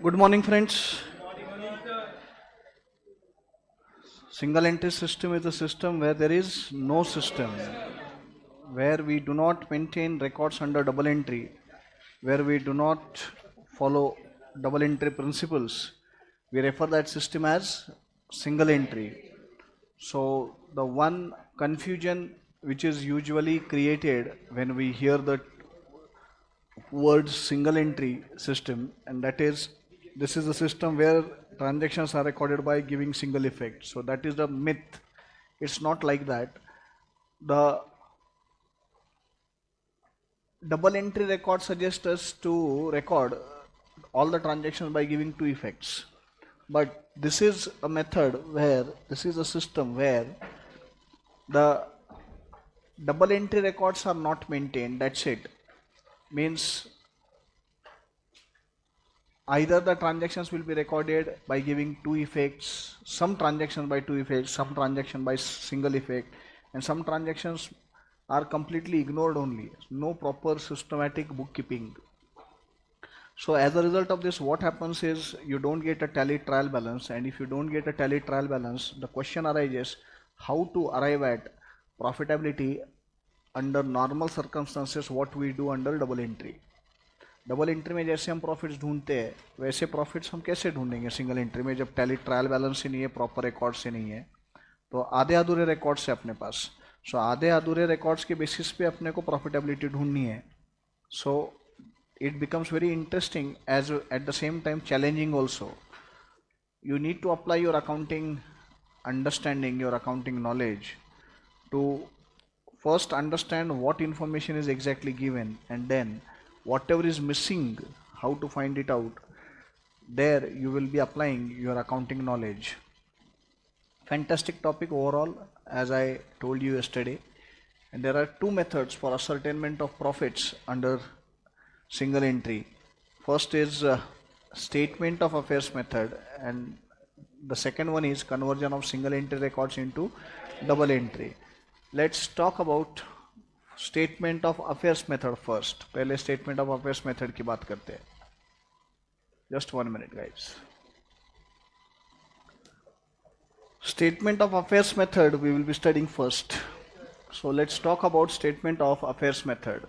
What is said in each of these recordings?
Good morning, friends. Single entry system is a system where there is no system, where we do not maintain records under double entry, where we do not follow double entry principles. We refer that system as single entry. So, the one confusion which is usually created when we hear the word single entry system, and that is this is a system where transactions are recorded by giving single effect. So that is the myth. It's not like that. The double entry record suggests us to record all the transactions by giving two effects, but this is a method where this is a system where the double entry records are not maintained. That's it. Means either the transactions will be recorded by giving two effects, some transactions by two effects, some transaction by single effect, and some transactions are completely ignored only. No proper systematic bookkeeping. So as a result of this, what happens is you don't get a tally trial balance, and if you don't get a tally trial balance, the question arises how to arrive at profitability under normal circumstances, what we do under double entry. Double entry में जैसे हम profits ढूंढते हैं वैसे profits हम कैसे ढूंढेंगे single entry में जब टैली ट्रायल बैलेंस ही नहीं है, प्रॉपर रिकॉर्ड से नहीं है, तो आधे अधूरे रिकॉर्ड्स है अपने पास. सो आधे अधूरे रिकॉर्ड्स के बेसिस पे अपने को प्रॉफिटेबिलिटी ढूंढनी है. So it becomes very interesting as at the same time challenging also. You need to apply your accounting understanding, your accounting knowledge to first understand what information is exactly given, and then whatever is missing, how to find it out. There you will be applying your accounting knowledge. Fantastic topic overall, as I told you yesterday. And there are two methods for ascertainment of profits under single entry. First is statement of affairs method, and the second one is conversion of single entry records into double entry. Let's talk about statement of affairs method first. पहले statement of affairs method की बात करते हैं. Just 1 minute guys. Statement of affairs method we will be studying first. So let's talk about statement of affairs method.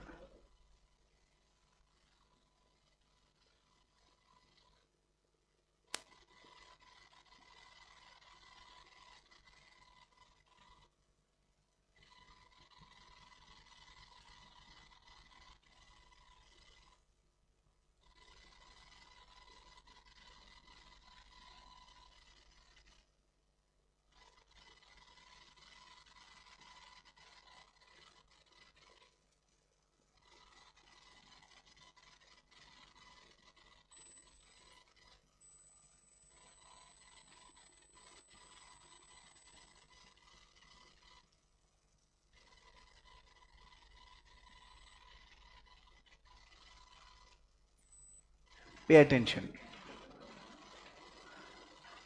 Pay attention.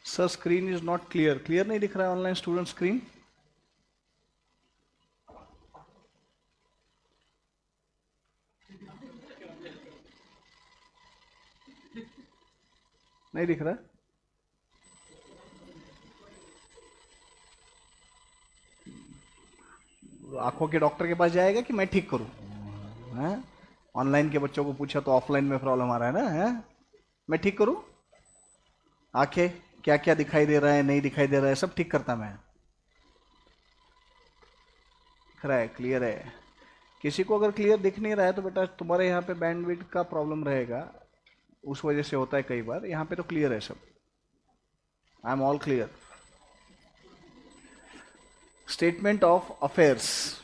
Sir screen is not clear. Clear नहीं दिख रहा है online student screen. नहीं दिख रहा. आंखों के doctor के पास जाएगा कि मैं ठीक करूं? हैं? ऑनलाइन के बच्चों को पूछा तो ऑफलाइन में प्रॉब्लम आ रहा है ना. है मैं ठीक करूं? आंखें क्या क्या दिखाई दे रहा है, नहीं दिखाई दे रहा है, सब ठीक करता मैं. दिख रहा है, क्लियर है. किसी को अगर क्लियर दिख नहीं रहा है तो बेटा तुम्हारे यहाँ पे बैंडविड्थ का प्रॉब्लम रहेगा, उस वजह से होता है कई बार. यहाँ पे तो क्लियर है सब. I am all clear. Statement of affairs.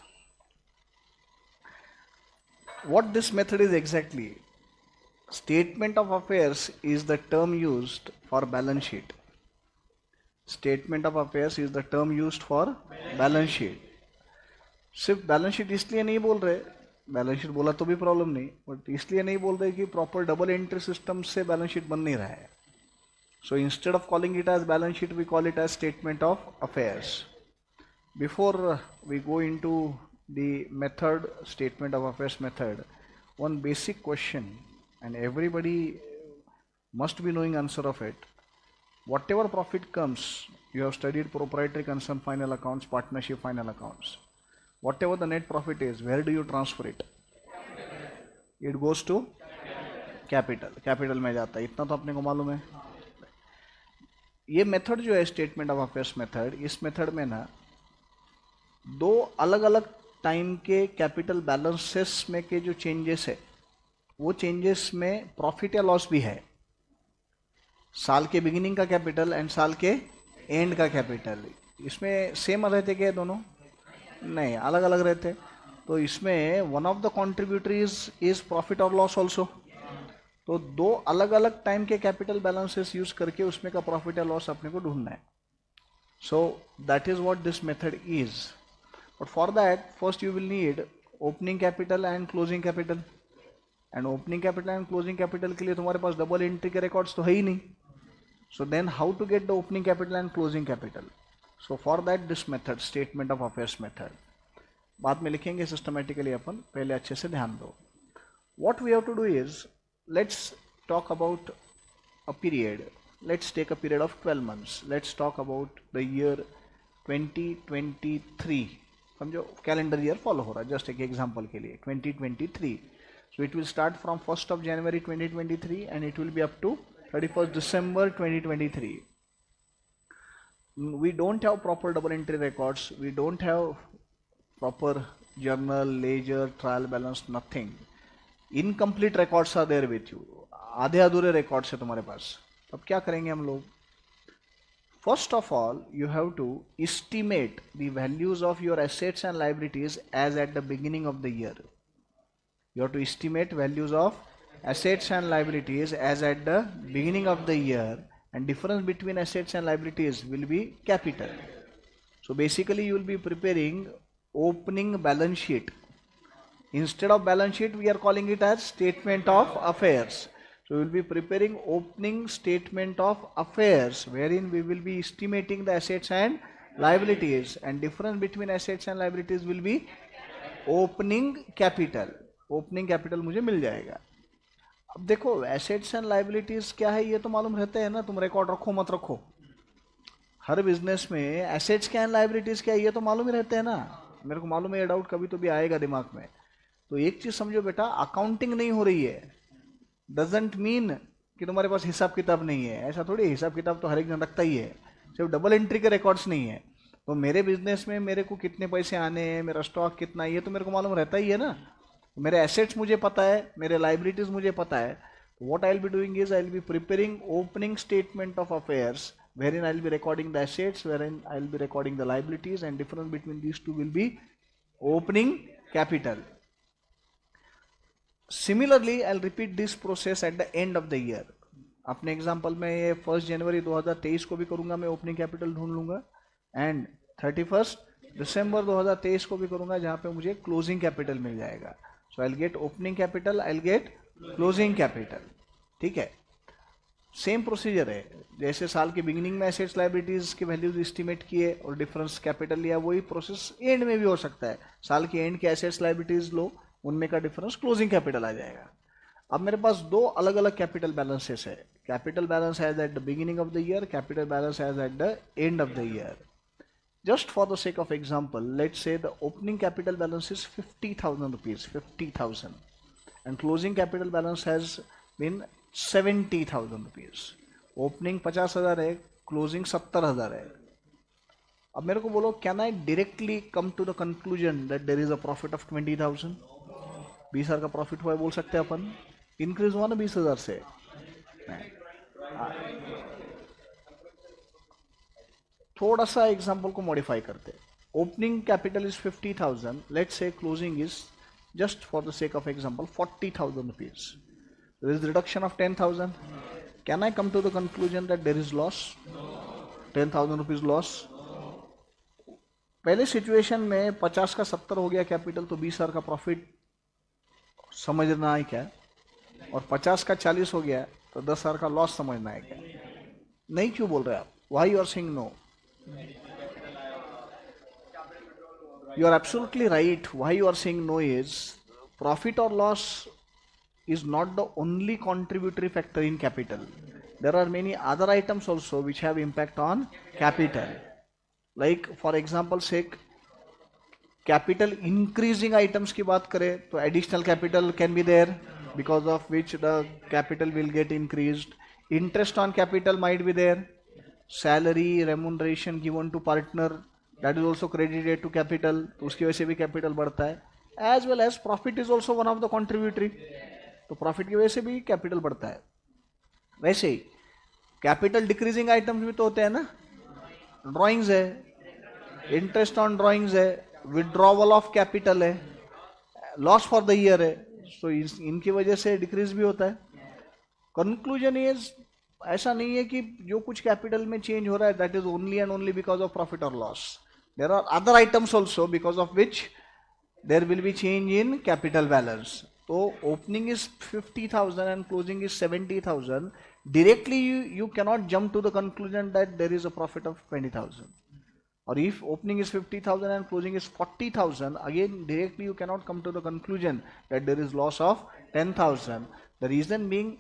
What this method is exactly? Statement of affairs is the term used for balance sheet. Statement of affairs is the term used for balance sheet. सिर्फ balance sheet इसलिए नहीं बोल रहे, balance sheet बोला तो भी problem नहीं, but इसलिए नहीं बोल रहे कि प्रॉपर डबल एंट्री सिस्टम से बैलेंस शीट बन नहीं रहा है. So instead of calling it as balance sheet we call it as statement of affairs. Before we go into the method, statement of affairs method, one basic question, and everybody must be knowing answer of it. Whatever profit comes, you have studied proprietary concern final accounts, partnership final accounts. Whatever the net profit is, where do you transfer it? It goes to capital. Capital में जाता है. इतना तो अपने को मालूम है. ये मेथड जो है स्टेटमेंट ऑफ अफेयर्स मेथड, इस मेथड में ना दो अलग अलग टाइम के कैपिटल बैलेंसेस में के जो चेंजेस है, वो चेंजेस में प्रॉफिट या लॉस भी है. साल के बिगिनिंग का कैपिटल एंड साल के एंड का कैपिटल, इसमें सेम रहते क्या दोनों? नहीं, अलग अलग रहते. तो इसमें one of the contributories is profit और लॉस ऑल्सो. तो दो अलग अलग टाइम के कैपिटल बैलेंसेस यूज करके उसमें का प्रॉफिट या लॉस अपने को ढूंढना है. So that is what this method is. But for that first you will need opening capital and closing capital. And opening capital and closing capital के लिए तुम्हारे पास डबल एंट्री के रिकॉर्ड्स तो है ही नहीं. So then how to get the opening capital and closing capital? So for that this method, statement of affairs method, बाद में लिखेंगे systematically अपन, पहले अच्छे से ध्यान दो. What we have to do is, let's talk about a period. Let's take a period of 12 months. Let's talk about the year 2023. समझो calendar year follow हो रहा है, जस्ट एक एग्जाम्पल के लिए 2023. So it will start from 1st of January 2023 and it will be up to 31st December 2023. We don't have proper double entry records. We don't have proper journal, ledger, trial balance, nothing. Incomplete records are there with you. आधे अधूरे records है तुम्हारे पास. अब क्या करेंगे हम लोग? First of all, you have to estimate the values of your assets and liabilities as at the beginning of the year. You have to estimate values of assets and liabilities as at the beginning of the year, and difference between assets and liabilities will be capital. So basically you will be preparing opening balance sheet. Instead of balance sheet we are calling it as statement of affairs. So we will be preparing opening statement of affairs wherein we will be estimating the assets and liabilities, and difference between assets and liabilities will be opening capital. Opening capital मुझे मिल जाएगा. अब देखो assets and liabilities क्या है ये तो मालूम रहता है ना, तुम रिकॉर्ड रखो मत रखो. हर बिजनेस में एसेट्स क्या है लाइबिलिटीज क्या है ये तो मालूम ही रहते हैं ना. मेरे को मालूम है ये डाउट कभी तो भी आएगा दिमाग में. तो एक चीज समझो बेटा, अकाउंटिंग नहीं हो रही है डजंट मीन कि तुम्हारे पास हिसाब किताब नहीं है. ऐसा थोड़ी, हिसाब किताब तो हर एक जन रखता ही है, सिर्फ डबल एंट्री के रिकॉर्ड्स नहीं है. तो मेरे बिजनेस में मेरे को कितने पैसे आने हैं, मेरा स्टॉक कितना है, ये तो मेरे को मालूम रहता ही है ना. मेरे एसेट्स मुझे पता है, मेरे लाइबिलिटीज मुझे पता है. What I will be doing is I will be preparing opening statement of affairs wherein I will be recording the assets, wherein I will be recording the liabilities, and difference between these two will be opening capital. Similarly, I will repeat this process at the end of the year. अपने example में ये 1 जनवरी 2023 को भी करूंगा, मैं opening capital ढूंढ लूंगा, and 31 दिसंबर 2023 को भी करूंगा जहां पे मुझे क्लोजिंग कैपिटल मिल जाएगा. So I will get opening capital, I will get closing capital. ठीक है, सेम प्रोसीजर है. जैसे साल के बिगिनिंग में एसेट्स लाइबिलिटीज के वैल्यूज एस्टिमेट किए और डिफरेंस कैपिटल लिया, वही प्रोसेस एंड में भी हो सकता है. साल के एंड के एसेट्स लाइबिलिटीज लो, उनमें का डिफरेंस क्लोजिंग कैपिटल आ जाएगा. अब मेरे पास दो अलग अलग कैपिटल बैलेंसेस है. Capital balance as at the beginning of the year, capital balance as at the end of the year. Just for the sake of example, let's say the opening capital balance is 50,000 rupees, 50,000, and closing capital balance has been 70,000 rupees. Opening 50,000 है, closing 70,000 है. अब मेरे को बोलो, can I directly come to the conclusion that there is a profit of 20,000? 20,000 का profit हुआ है बोल सकते हैं अपन. इंक्रीज हुआ ना 20,000 से. थोड़ा सा एग्जाम्पल को मॉडिफाई करते. Opening capital is 50,000, let's say closing is, just for the sake of example, 40,000 rupees. There is reduction of 10,000. Can I come to the conclusion that there is loss? 10,000 rupees loss. पहले situation में 50 का 70 हो गया capital, तो 20,000 का profit समझना है क्या, और 50 का 40 हो गया तो 10,000 का लॉस समझना है क्या? नहीं क्यों बोल रहे आप? Why you are saying no? You are absolutely right. Why you are saying no is, profit or loss is not the only contributory factor in capital. There are many other items also which have impact on capital. Like for example sake, capital increasing items की बात करें तो additional capital can be there because of which the capital will get increased. Interest on capital might be there. Salary, remuneration given to partner, that is also credited to capital, तो उसकी वजह से भी capital बढ़ता है. As well as profit is also one of the contributory, तो profit की वजह से भी capital बढ़ता है. वैसे ही capital decreasing items भी तो होते हैं ना, drawings है, interest on drawings है, withdrawal of capital है, loss for the year है, so इनकी वजह से decrease भी होता है. Conclusion is ऐसा नहीं है कि जो कुछ कैपिटल में चेंज हो रहा है that is only and only because of profit और loss. There are other items also because of which there will be change in capital balance. तो opening is 50,000 and closing is 70,000. directly you cannot jump to the conclusion that there is a profit of 20,000. Or if opening is 50,000 and closing is 40,000, again directly you cannot come to the conclusion that there is loss of 10,000. The reason being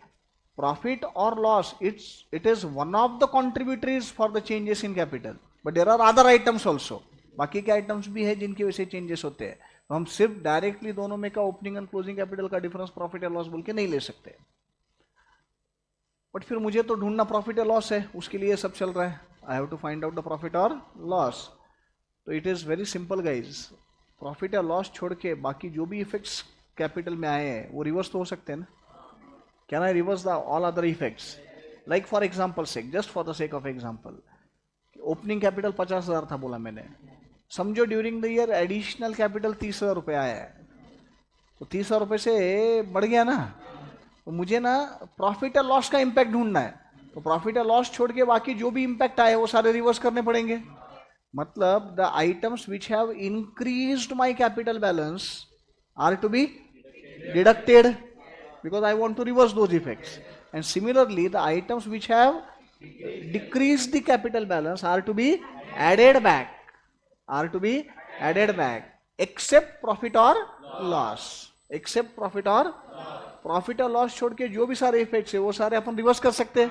profit or loss, it is one of the contributors for the changes in capital, but there are other items also. बाकी के items भी है जिनकी वजह से changes होते हैं. तो हम सिर्फ डायरेक्टली दोनों में का ओपनिंग एंड क्लोजिंग कैपिटल का डिफरेंस प्रॉफिट या लॉस बोल के नहीं ले सकते. बट फिर मुझे तो ढूंढना प्रॉफिट या लॉस है, उसके लिए सब चल रहा है. I have to find out the profit और लॉस. तो it is very simple guys. Profit या लॉस छोड़ के बाकी जो भी इफेक्ट्स कैपिटल में आए हैं वो रिवर्स तो हो सकते हैं ना. Can I reverse the all other effects? Like for example sake, just for the sake of example, opening capital 50,000 था बोला मैंने. समझो during the year additional capital 30,000 रुपये आया है, तो 30,000 रुपये से बढ़ गया ना. तो मुझे ना प्रॉफिट या लॉस का इंपैक्ट ढूंढना है. तो प्रॉफिट या लॉस छोड़ के बाकी जो भी इंपैक्ट आए वो सारे रिवर्स करने पड़ेंगे. मतलब the items which have increased my capital balance are to be deducted because I want to reverse those effects. And similarly the items which have decreased the capital balance are to be added back, except profit or loss. Except profit or loss छोड़ के जो भी सारे effects है वो सारे अपन reverse कर सकते हैं.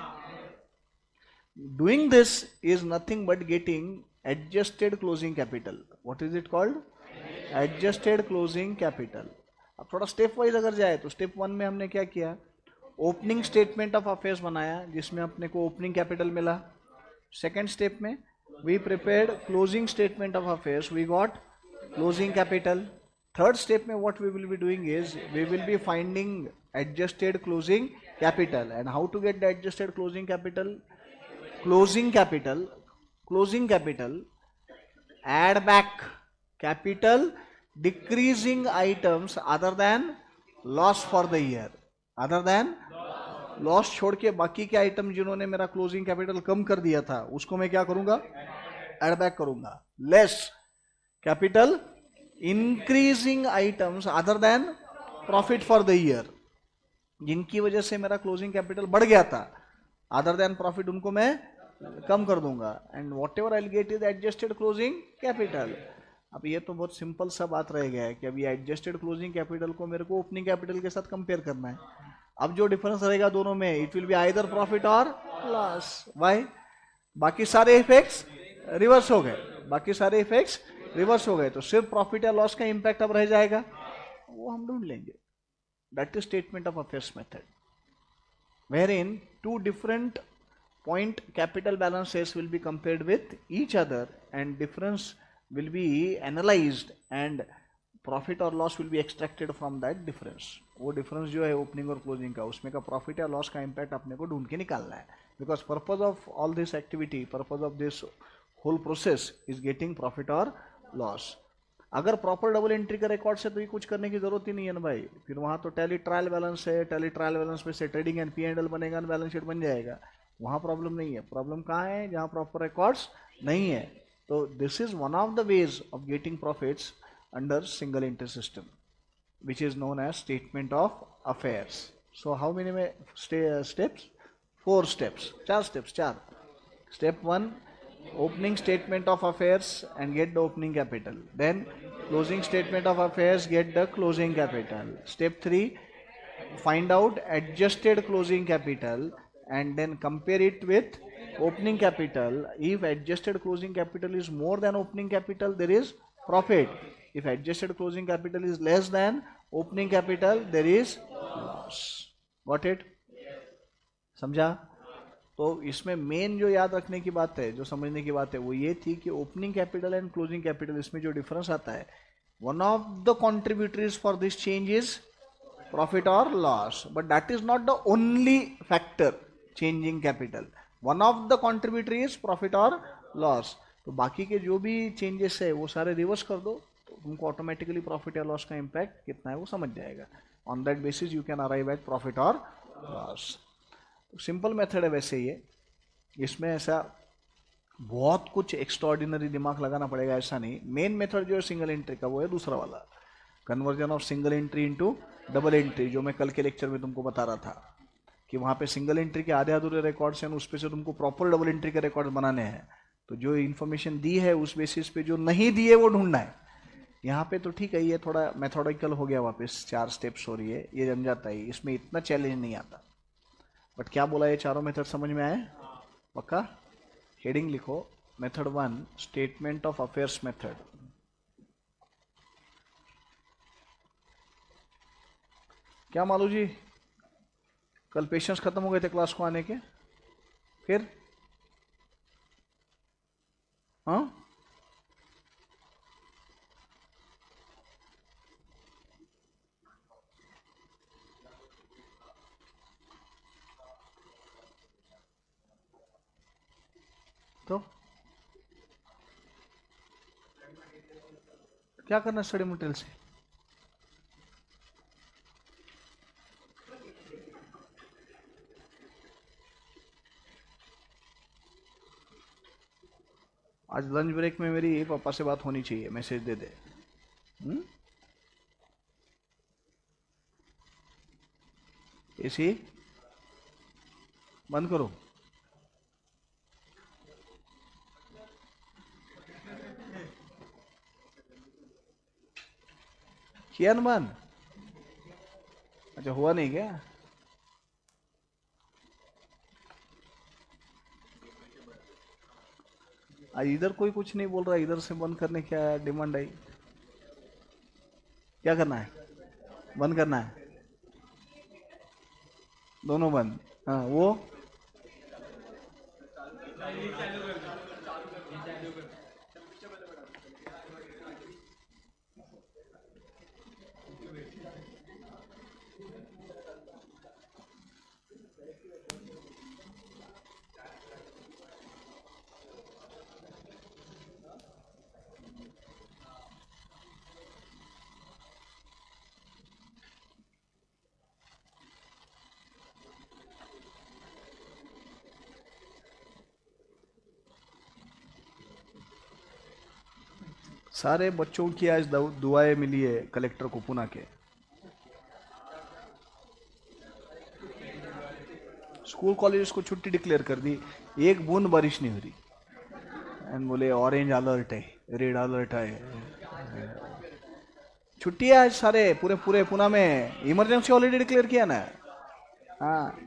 Doing this is nothing but getting adjusted closing capital. What is it called? Adjusted closing capital. अब थोड़ा स्टेप वाइज अगर जाए तो स्टेप 1 में हमने क्या किया, ओपनिंग स्टेटमेंट ऑफ अफेयर्स बनाया जिसमें अपने को ओपनिंग कैपिटल मिला. सेकेंड स्टेप में we prepared closing statement of affairs, we got closing capital. Third step में what we will be doing is we will be finding adjusted closing capital. And how to get the adjusted closing capital? Closing capital add back capital decreasing items other than loss for the year. other than loss छोड़ के बाकी के item जिन्होंने मेरा closing capital कम कर दिया था उसको मैं क्या करूंगा, एड बैक करूंगा. Less capital increasing items other than profit for the year, जिनकी वजह से मेरा क्लोजिंग कैपिटल बढ़ गया था, अदर देन प्रॉफिट उनको मैं कम कर दूंगा. And what ever I will gate is adjusted closing capital. अब ये तो बहुत सिंपल सा बात रह गया है कि अभी एडजस्टेड क्लोजिंग कैपिटल को मेरे को ओपनिंग कैपिटल के साथ कंपेयर करना है. अब जो डिफरेंस रहेगा दोनों में, it will be either profit और लॉस. व्हाई? बाकी सारे इफेक्ट्स रिवर्स हो गए, तो सिर्फ प्रॉफिट या लॉस का इंपैक्ट अब रह जाएगा, वो हम ढूंढ लेंगे. That is statement of affairs method, where in two different point capital balances will be compared with each other and difference will be analyzed and profit or loss will be extracted from that difference. वो difference जो है opening और closing का, उसमें का profit या loss का impact अपने को ढूंढ के निकालना है. because purpose of all this activity, purpose of this whole process is getting profit or loss. अगर प्रॉपर डबल एंट्री का रिकॉर्ड से तो ये कुछ करने की जरूरत ही नहीं है ना भाई. फिर वहाँ तो टैली ट्रायल बैलेंस है, टैली ट्रायल बैलेंस पे से ट्रेडिंग एंड P&L बनेगा, बैलेंस शीट बन जाएगा. वहाँ प्रॉब्लम नहीं है. प्रॉब्लम कहाँ है? जहाँ प्रॉपर रिकॉर्ड्स नहीं है. तो this is one of the ways of getting profits under single entry system which is known as statement of affairs. So how many में steps? 4 steps, 4 steps. Step 1, opening statement of affairs and get the opening capital. Then closing statement of affairs, get the closing capital. Step 3, find out adjusted closing capital and then compare it with opening capital. If adjusted closing capital is more than opening capital, there is profit. If adjusted closing capital is less than opening capital, there is loss. Got it? समझा? तो इसमें main जो याद रखने की बात है, जो समझने की बात है, वो ये थी कि opening capital and closing capital, इसमें जो डिफरेंस आता है, one of the contributories for this change is profit और loss, but that is not the only factor changing capital. One of the contributory is profit और loss. तो बाकी के जो भी चेंजेस है वो सारे रिवर्स कर दो, तो तुमको ऑटोमेटिकली प्रॉफिट या लॉस का इम्पैक्ट कितना है वो समझ जाएगा. On that basis you can arrive at profit और लॉस. सिंपल मेथड है वैसे ये, इसमें ऐसा बहुत कुछ एक्स्ट्राऑर्डिनरी दिमाग लगाना पड़ेगा ऐसा नहीं. मेन मेथड जो है सिंगल एंट्री का वो है दूसरा वाला, conversion of single entry into double entry, जो मैं कल के लेक्चर में तुमको बता रहा था कि वहाँ पे सिंगल एंट्री के आधे अधूरे रिकॉर्ड्स हैं, उस पे से तुमको प्रॉपर डबल एंट्री के रिकॉर्ड बनाने हैं. तो जो इन्फॉर्मेशन दी है उस बेसिस पे जो नहीं दी है वो ढूंढना है. यहाँ पे तो ठीक है, ये थोड़ा मेथोडिकल हो गया, वापस 4 स्टेप्स हो रही है, ये जम जाता है, इसमें इतना चैलेंज नहीं आता. बट क्या बोला, ये चारों मेथड समझ में आए? पक्का? हेडिंग लिखो, method 1 statement of affairs method. क्या मालू जी, कल पेशेंस खत्म हो गए थे क्लास को आने के, फिर हाँ तो क्या करना स्टडी मटेरियल से? आज लंच ब्रेक में मेरी पापा से बात होनी चाहिए, मैसेज दे दे. एसी बंद करो. किया ना बंद? अच्छा, हुआ नहीं क्या? आज इधर कोई कुछ नहीं बोल रहा, इधर से बंद करने क्या डिमांड आई? क्या करना है? बंद करना है, दोनों बंद. हाँ वो सारे बच्चों की आज दुआएं मिली है कलेक्टर को पुणे के. स्कूल कॉलेज को छुट्टी डिक्लेयर कर दी, एक बूंद बारिश नहीं हो रही. एंड बोले ऑरेंज अलर्ट है, रेड अलर्ट है, छुट्टी है आज सारे पूरे पूरे पुणे में. इमरजेंसी हॉलीडे डिक्लेयर किया ना. हाँ,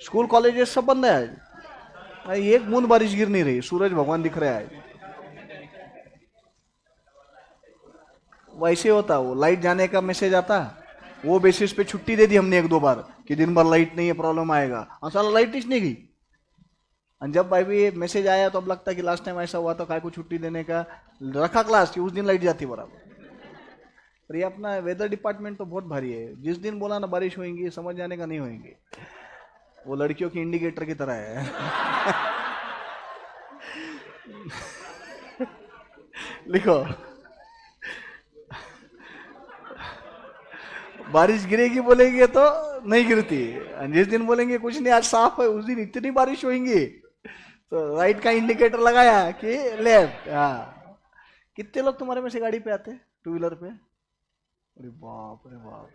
स्कूल कॉलेजेस सब बंद है आज. एक बूंद बारिश गिर नहीं रही, सूरज भगवान दिख रहा है. वैसे होता, वो लाइट जाने का मैसेज आता, वो बेसिस पे छुट्टी दे दी हमने 1-2 बार कि दिन भर लाइट नहीं है, प्रॉब्लम आएगा. और साला लाइट ही नहीं गई. और जब भाई भी मैसेज आया तो अब लगता है कि लास्ट टाइम ऐसा हुआ तो काय को छुट्टी देने का रखा क्लास कि उस दिन लाइट जाती बराबर. पर ये अपना वेदर डिपार्टमेंट तो बहुत भारी है. जिस दिन बोला ना बारिश होगी, समझ जाने का नहीं होगी. वो लड़कियों की इंडिकेटर की तरह है. लिखो, बारिश गिरेगी बोलेंगे तो नहीं गिरती, जिस दिन बोलेंगे कुछ नहीं आज साफ है, उस दिन इतनी बारिश होगी. तो राइट का इंडिकेटर लगाया कि लेफ्ट. हाँ, कितने लोग तुम्हारे में से गाड़ी पे आते हैं, 2 व्हीलर पे? अरे बाप रे बाप,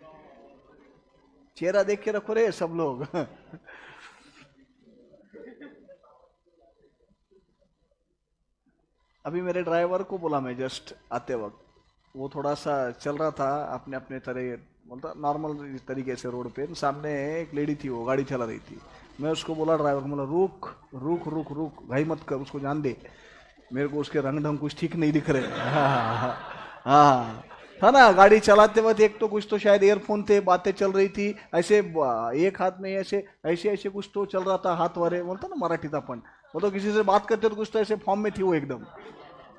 चेहरा देख के रखो रे सब लोग. अभी मेरे ड्राइवर को बोला मैं जस्ट आते वक्त, वो थोड़ा सा चल रहा था अपने अपने तरह बोलता नॉर्मल तरीके से रोड पे, सामने एक लेडी थी, वो गाड़ी चला रही थी। मैं उसको बोला, ड्राइवर को बोला, रुक रुक रुक रुक, भाई मत कर, उसको जान दे, मेरे को उसके रंग ढंग कुछ ठीक नहीं दिख रहे। हाँ हाँ, था ना, गाड़ी चलाते वक्त एक तो कुछ तो शायद ईयरफोन थे, बातें चल रही थी ऐसे, एक हाथ में ऐसे ऐसे ऐसे कुछ तो चल रहा था, हाथ वारे, बोलता ना मराठीत अपन, वो तो किसी से बात करते तो कुछ तो ऐसे फॉर्म में थी वो एकदम।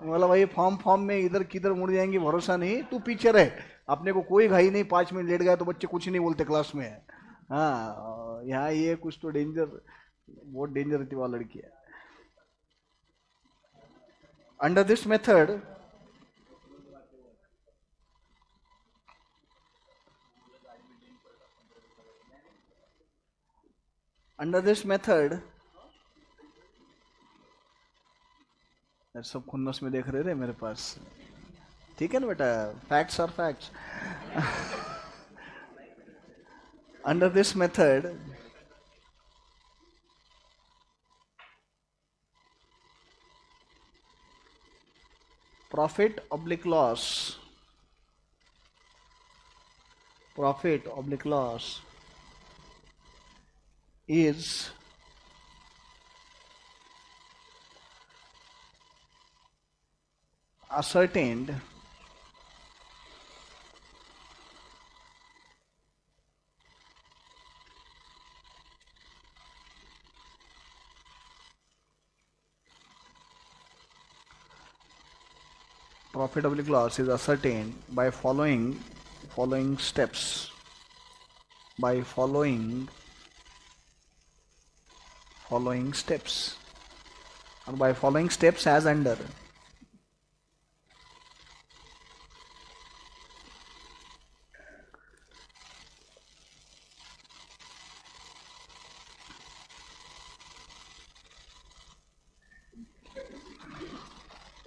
बोला भाई फॉर्म फॉर्म में इधर किधर मुड़ जाएंगी, भरोसा नहीं, तू पीछे रहे, अपने को कोई घाई नहीं, 5 मिनट लेट गया तो बच्चे कुछ नहीं बोलते क्लास में। हाँ यहाँ ये कुछ तो डेंजर, बहुत डेंजर थी वह लड़की है। Under this method, under this method, सब खुन्नस में देख रहे थे मेरे पास, ठीक है ना बेटा, facts are facts. Under this method, profit oblique loss, profit oblique loss is ascertained profit oblique loss is ascertained by following steps, by following steps, or by following steps as under.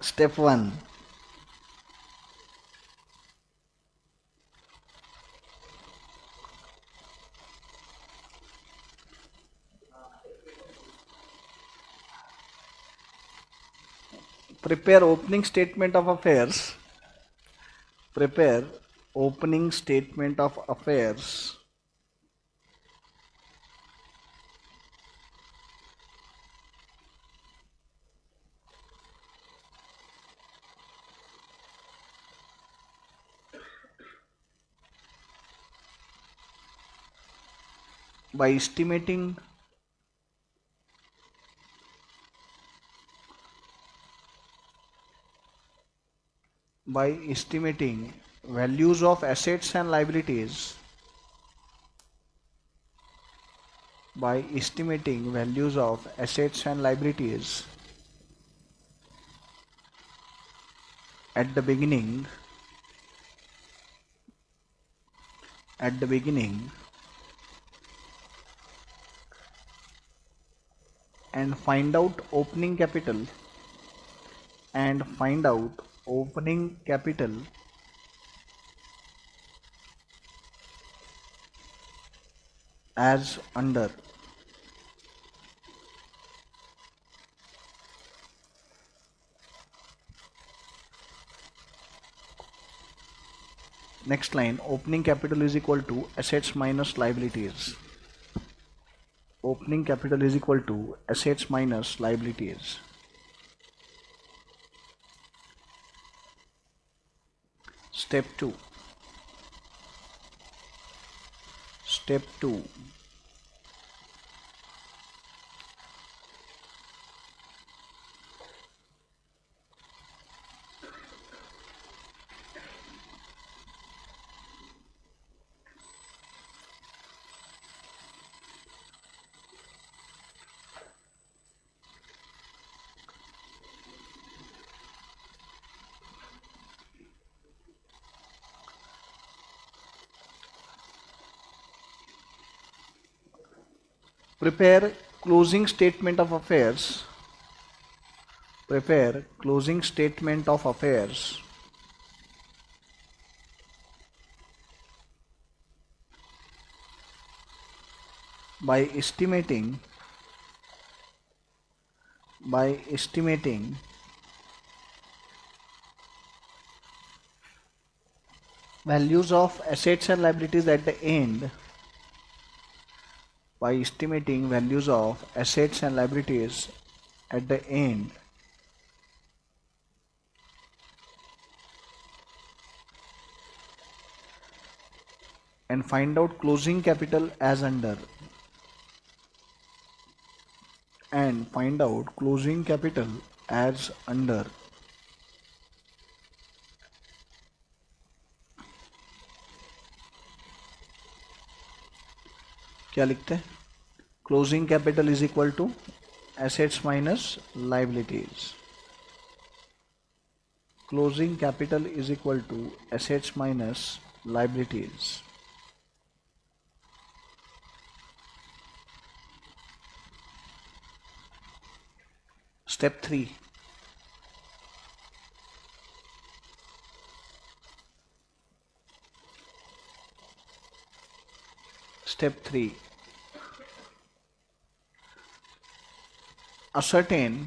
Step 1, prepare opening statement of affairs, prepare opening statement of affairs by estimating values of assets and liabilities, by estimating values of assets and liabilities at the beginning, at the beginning and find out opening capital, and find out opening capital as under. Next line, opening capital is equal to assets minus liabilities. Opening capital is equal to assets minus liabilities. Step 2. Step 2. Prepare closing statement of affairs. Prepare closing statement of affairs by estimating Values of assets and liabilities at the end. By estimating values of assets and liabilities at the end, and find out closing capital as under, and find out closing capital as under. क्या लिखते हैं? Closing capital is equal to assets minus liabilities. Closing capital is equal to assets minus liabilities. Step 3. Step 3. Ascertain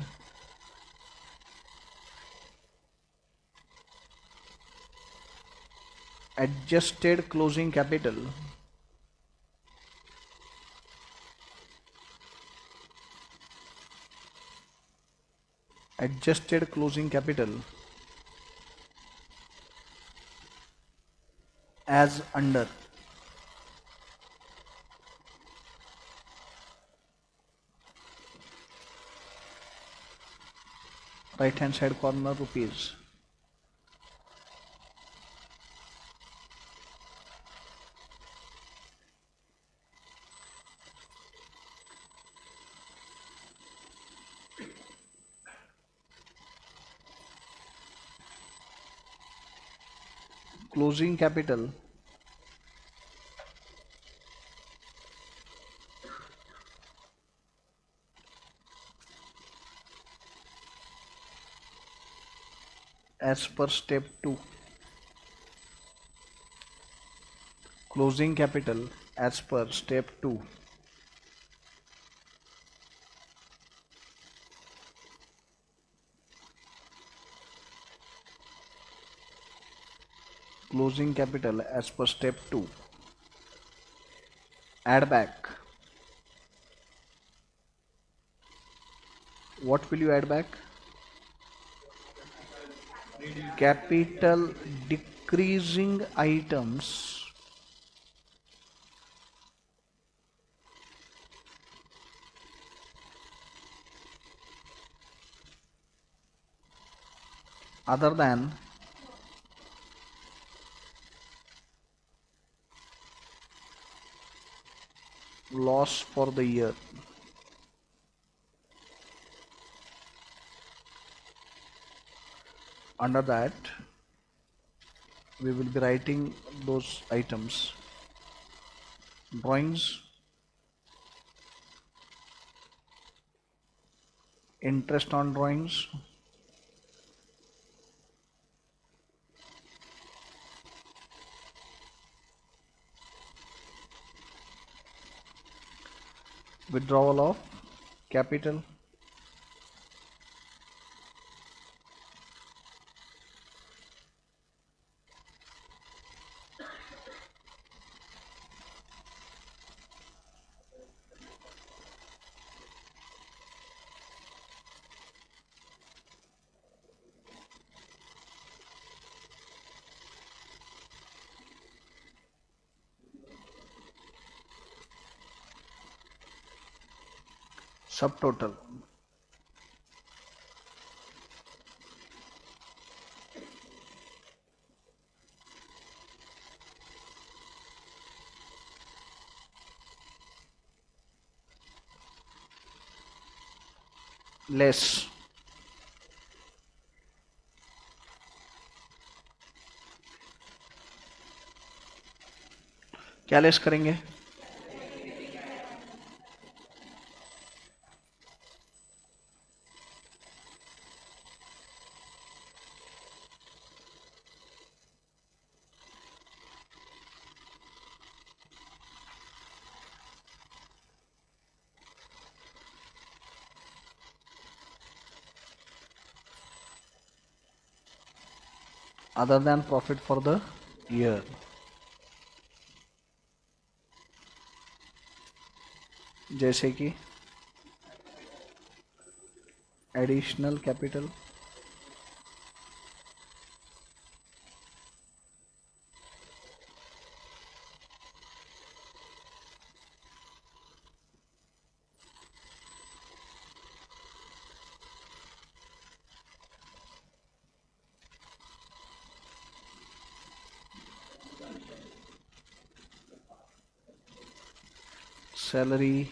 adjusted closing capital as under. Right hand side corner rupees. Closing capital as per step 2. Closing capital as per step 2. Closing capital as per step 2. Add back. What will you add back? Capital decreasing items other than loss for the year. Under that, we will be writing those items: drawings, interest on drawings, withdrawal of capital, subtotal. Less. क्या less करेंगे? Other than profit for the year. जैसे कि additional capital, salary,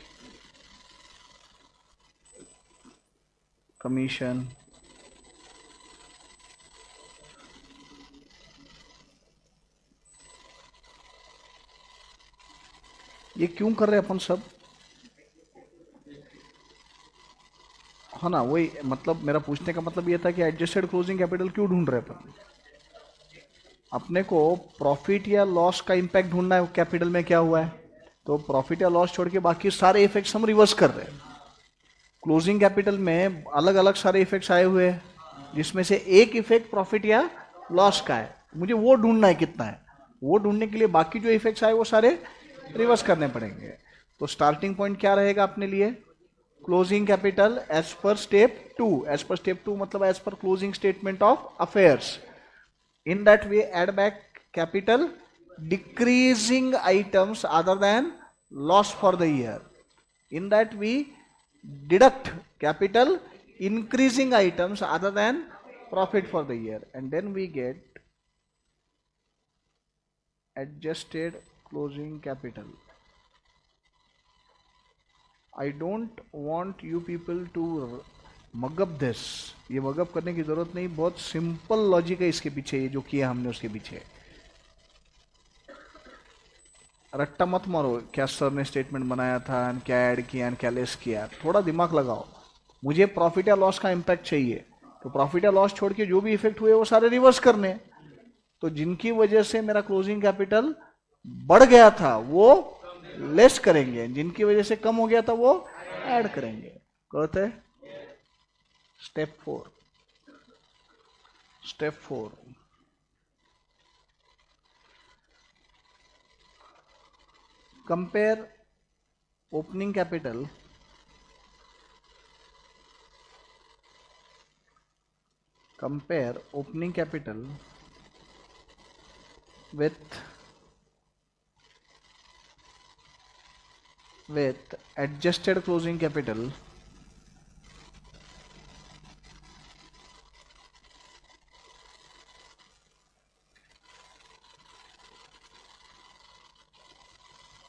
commission, ये क्यों कर रहे हैं अपन सब? हाँ ना, वही मतलब मेरा पूछने का मतलब ये था कि एडजस्टेड क्लोजिंग कैपिटल क्यों ढूंढ रहे हैं अपन? अपने को प्रॉफिट या लॉस का इम्पैक्ट ढूंढना है कैपिटल में क्या हुआ है, तो प्रॉफिट या लॉस छोड़ के बाकी सारे इफेक्ट्स हम रिवर्स कर रहे हैं। क्लोजिंग कैपिटल में अलग अलग सारे इफेक्ट्स आए हुए हैं, जिसमें से एक इफेक्ट प्रॉफिट या लॉस का है, मुझे वो ढूंढना है कितना है। वो ढूंढने के लिए बाकी जो इफेक्ट्स आए वो सारे रिवर्स करने पड़ेंगे। तो स्टार्टिंग पॉइंट क्या रहेगा अपने लिए? Closing capital as per step two. As per step two मतलब as per closing statement of affairs. In that we add back capital decreasing items other than loss for the year. In that we deduct capital increasing items other than profit for the year, and then we get adjusted closing capital. I don't want you people to mug up this. ये mug up करने की जरूरत नहीं, बहुत simple logic है इसके पीछे, ये जो किया हमने उसके पीछे। रट्टा मत मारो क्या सर ने स्टेटमेंट बनाया था, क्या ऐड किया, क्या लेस किया, थोड़ा दिमाग लगाओ। मुझे प्रॉफिट या लॉस का इम्पैक्ट चाहिए, तो प्रॉफिट या लॉस छोड़ के जो भी इफेक्ट हुए वो सारे रिवर्स करने। तो जिनकी वजह से मेरा क्लोजिंग कैपिटल बढ़ गया था वो लेस करेंगे, जिनकी वजह से कम हो गया था वो ऐड करेंगे। कहते step 4। Step 4, compare opening capital with adjusted closing capital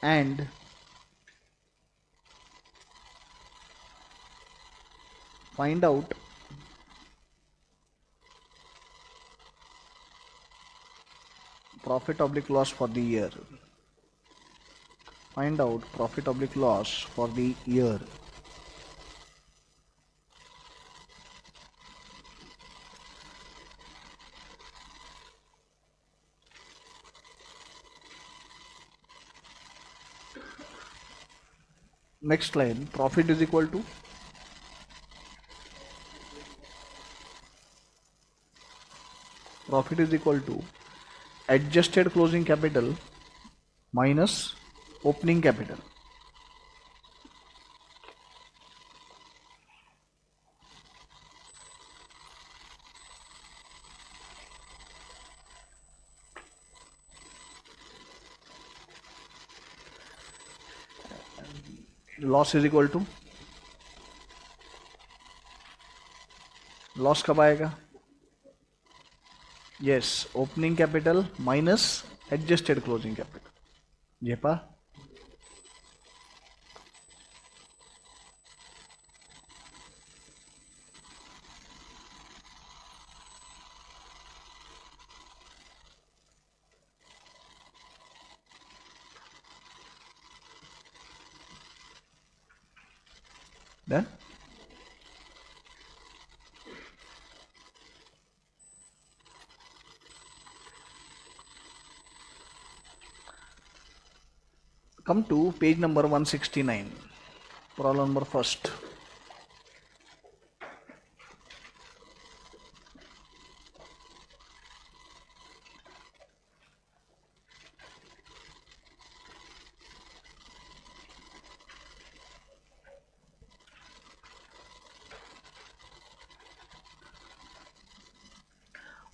and find out profit oblique loss for the year. Find out profit oblique loss for the year. Next line, profit is equal to adjusted closing capital minus opening capital. Loss is equal to, loss कब आएगा? Yes, opening capital minus adjusted closing capital. जेपा done. Come to page number 169, problem number first.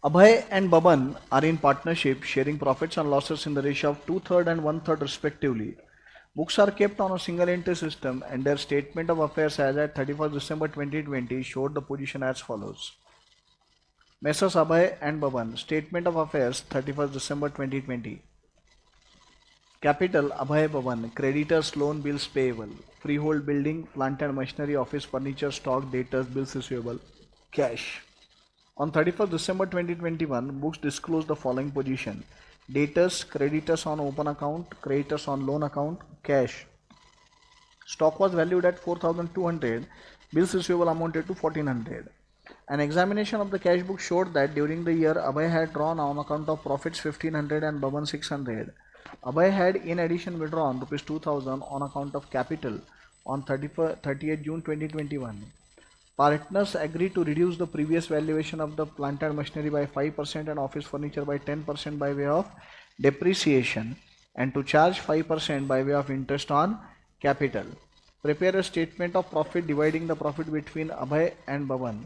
Abhay and Baban are in partnership, sharing profits and losses in the ratio of two-thirds and one-third respectively. Books are kept on a single entry system and their statement of affairs as at 31st December 2020 showed the position as follows. Messrs. Abhay and Baban, statement of affairs 31st December 2020. Capital Abhay Bhavan, creditors loan bills payable, freehold building, plant and machinery, office furniture, stock, debtors, bills receivable, cash. On 31st December 2021, books disclose the following position. Debtors, creditors on open account, creditors on loan account, cash. Stock was valued at 4,200, bills receivable amounted to 1,400. An examination of the cash book showed that during the year Abhay had drawn on account of profits 1,500 and Bhavan 600. Abhay had in addition withdrawn rupees 2,000 on account of capital on 30th June 2021. Partners agreed to reduce the previous valuation of the plant and machinery by 5% and office furniture by 10% by way of depreciation and to charge 5% by way of interest on capital. Prepare a statement of profit dividing the profit between Abhay and Bhavan.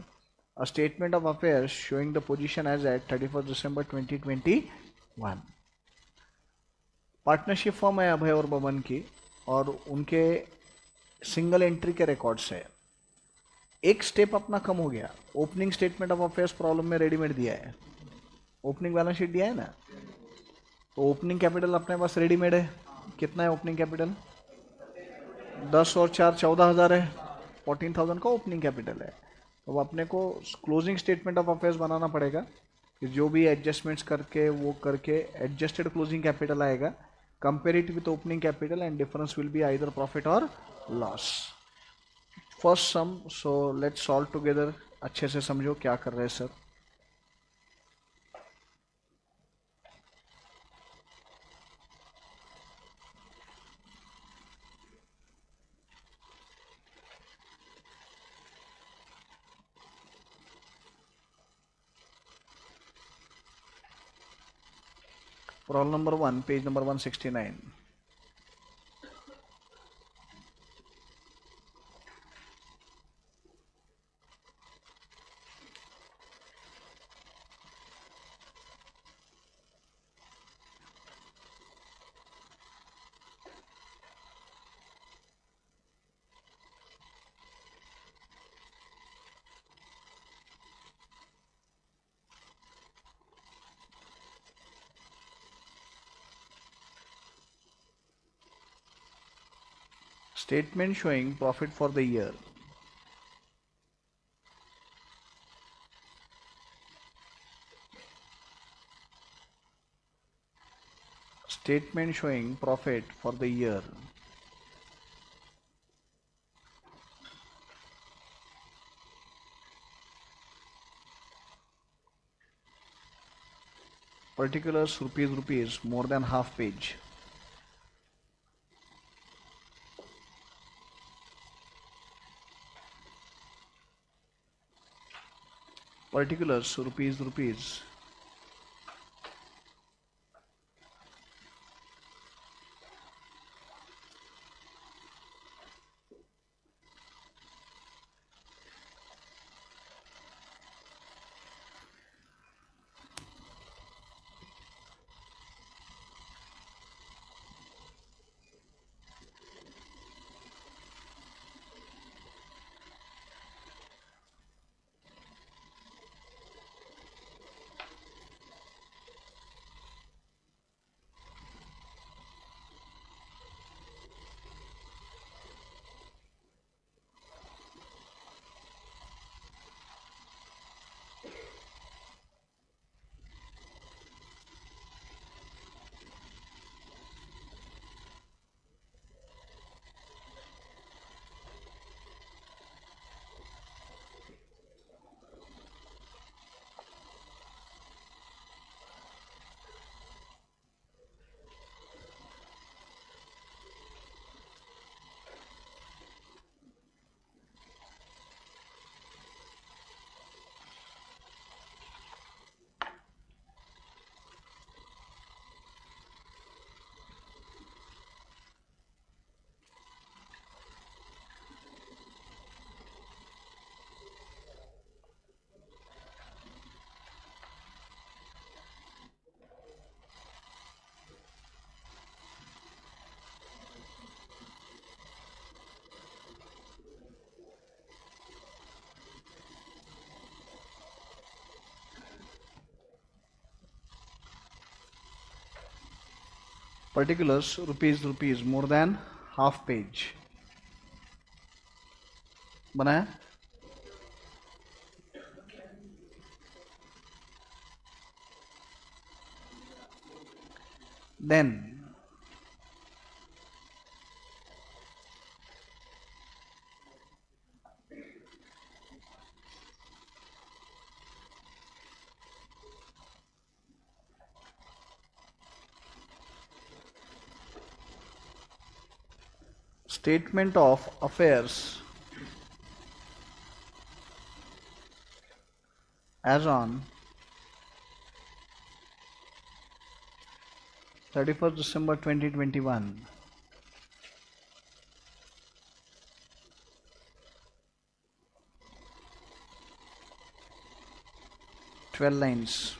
A statement of affairs showing the position as at 31st December 2021. Partnership form है अभय और बमन की और उनके single entry के records है. एक step अपना कम हो गया. Opening statement of affairs problem में रेडीमेड दिया है, ओपनिंग बैलेंस शीट दिया है ना, तो ओपनिंग कैपिटल अपने पास रेडीमेड है. कितना है ओपनिंग कैपिटल? 10 और 4 14,000 है. 14,000 का ओपनिंग कैपिटल है. तो अपने को क्लोजिंग स्टेटमेंट ऑफ अफेयर्स बनाना पड़ेगा कि जो भी एडजस्टमेंट्स करके वो करके एडजस्टेड क्लोजिंग कैपिटल आएगा, compare it with opening capital and difference will be either profit और loss. First sum, so let's solve together. अच्छे से समझो क्या कर रहे हैं sir. Problem number 1, page number 169. Statement showing profit for the year. Statement showing profit for the year. Particulars rupees, more than half page. Particulars rupees. Particulars rupees more than half page. बना है? Then statement of affairs as on 31st December 2021. 12 lines.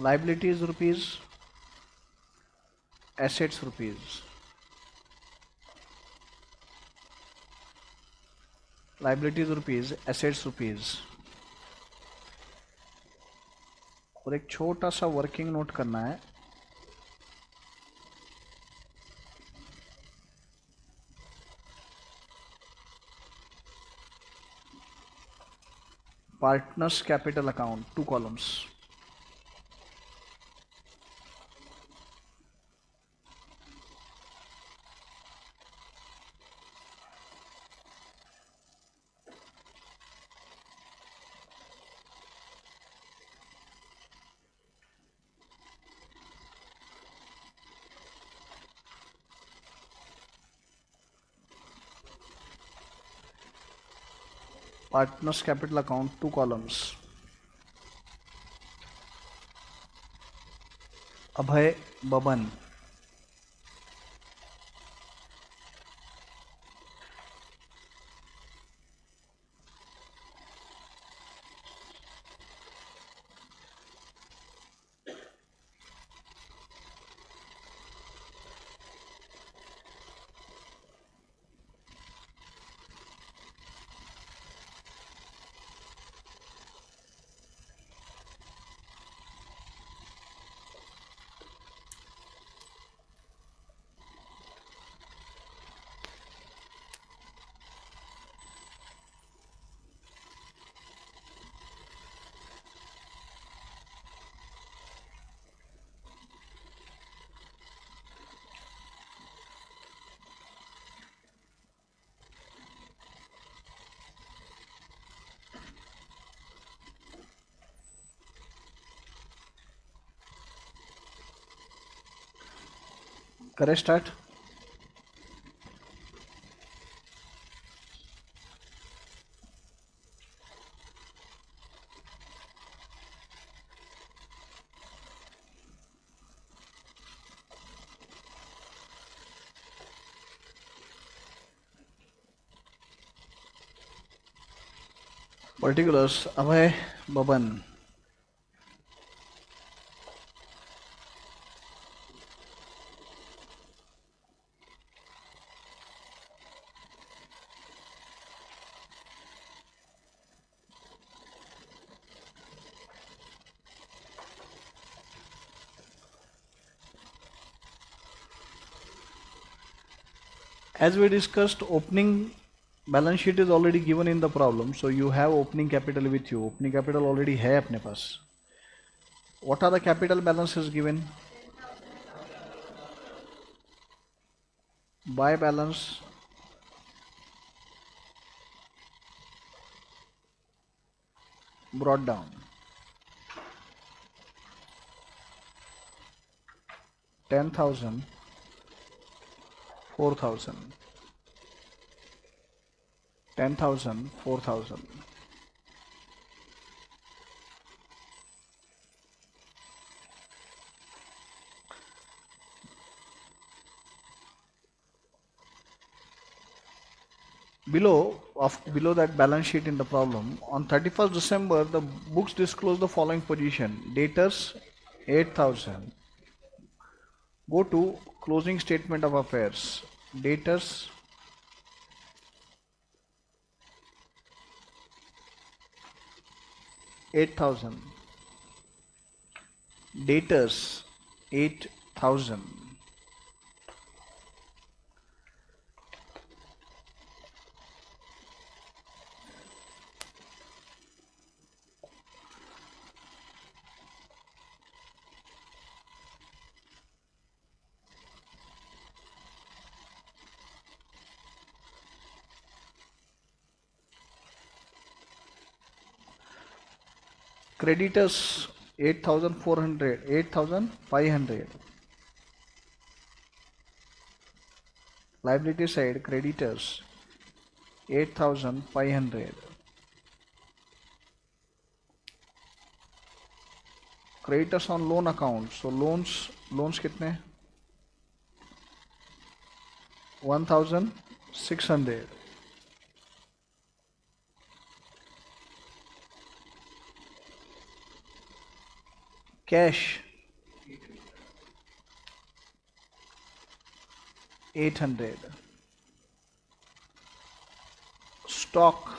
Liabilities rupees, assets rupees. Liabilities rupees, assets rupees. और एक छोटा सा working note करना है. Partners capital account, 2 columns. Partners capital account, 2 columns. Abhay Baban. Correct, start. Particulars Abhay Baban. As we discussed, opening balance sheet is already given in the problem, so you have opening capital with you. Opening capital already है अपने पास. What are the capital balances given? Buy balance, brought down. 10,000, 4,000, 10,000, 4,000. Below that balance sheet in the problem, on 31st December, the books disclose the following position: debtors 8,000. Go to closing statement of affairs. Debtors 8,000. Debtors 8,000. Creditors 8,400, 8,500. Liability side, creditors 8,500. Creditors on loan account. So loans कितने? 1,600. Cash 800. Stock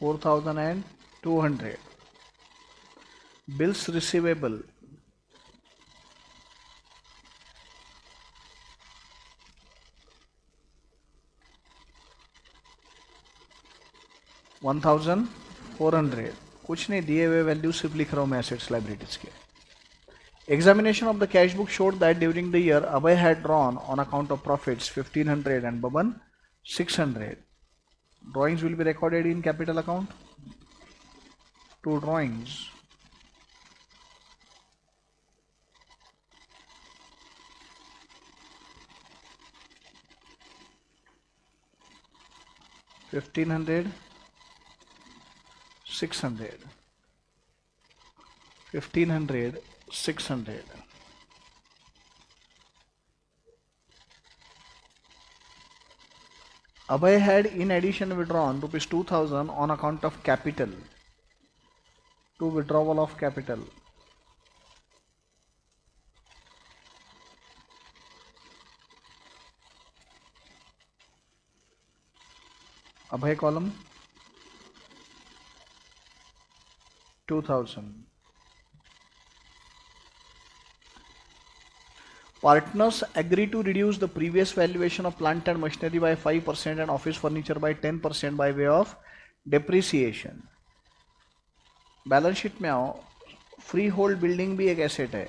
4,200. Bills receivable 1,400. कुछ नहीं दिए हुए value सिर्फ लिख रहा हूँ मैं एसेट्स लाइबिलिटीज के. Examination of the cash book showed that during the year Abhay had drawn on account of profits 1,500 and Baban 600. Drawings will be recorded in capital account. Two drawings. $1,500, 600. 1,500, 600. Abhay had in addition withdrawn rupees 2,000 on account of capital. To withdrawal of capital. Abhay column 2,000. Partners agree to reduce the previous valuation of plant and machinery by 5% and office furniture by 10% by way of depreciation. Balance sheet में आओ. Free hold building भी एक asset है.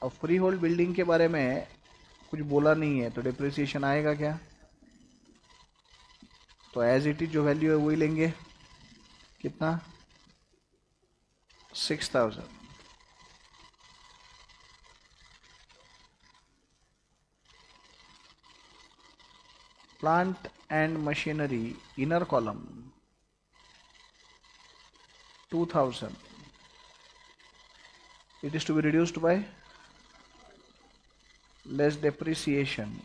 अब free hold building के बारे में कुछ बोला नहीं है तो डिप्रिसिएशन आएगा क्या? तो एज इट इज जो वैल्यू है वही लेंगे. कितना? 6,000. Plant and machinery inner column 2,000. It is to be reduced by less depreciation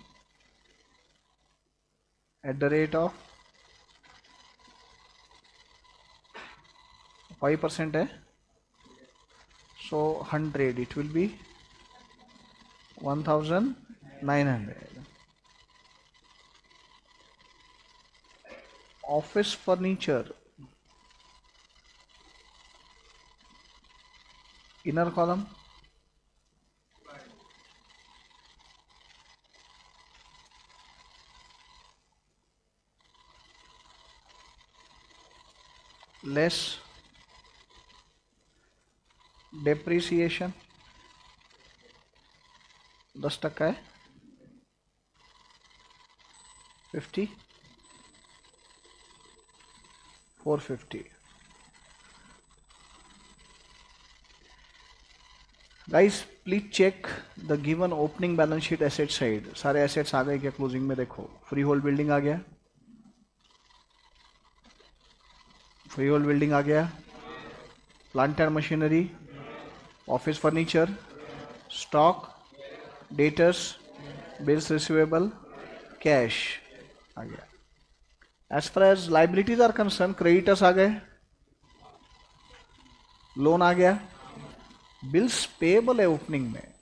at the rate of 5% है. So 100 it will be 1,900. Office furniture inner column less depreciation 10% है. 50 450. Guys please check the given opening balance sheet asset side. सारे assets आ गए क्या closing में? देखो free hold building आ गया, फ्री होल्ड बिल्डिंग आ गया, plant and machinery, office furniture, stock, debtors, bills receivable, cash आ गया. As far as liabilities are concerned, creditors आ गए, लोन आ गया, बिल्स पेएबल है ओपनिंग में,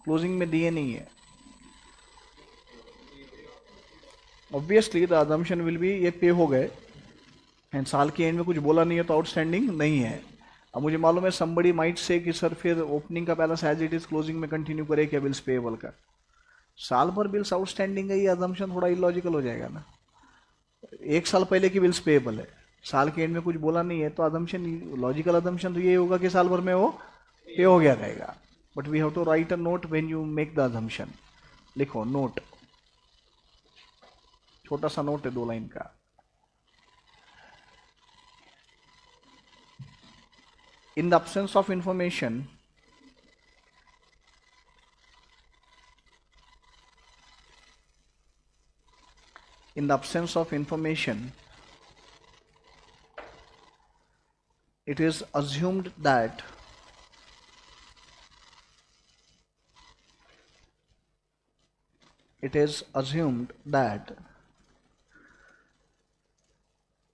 क्लोजिंग में दिए नहीं है. Obviously the assumption will be ये पे हो गए एंड साल के एंड में कुछ बोला नहीं है तो आउटस्टैंडिंग नहीं है. अब मुझे मालूम है समबडी माइट से कि सर फिर ओपनिंग का balance as it is closing में कंटिन्यू करे क्या बिल्स पेएबल का? साल भर बिल्स आउटस्टैंडिंग है, ये अजम्पशन थोड़ा इलॉजिकल हो जाएगा ना. एक साल पहले की बिल्स पेएबल है, साल के एंड में कुछ बोला नहीं है तो अजम्पशन, लॉजिकल अजम्पशन तो ये होगा कि साल भर में वो पे हो गया रहेगा. But we have to write a note when you make the assumption. लिखो नोट, छोटा सा नोट है 2 लाइन का. In the absence of information, in the absence of information, it is assumed that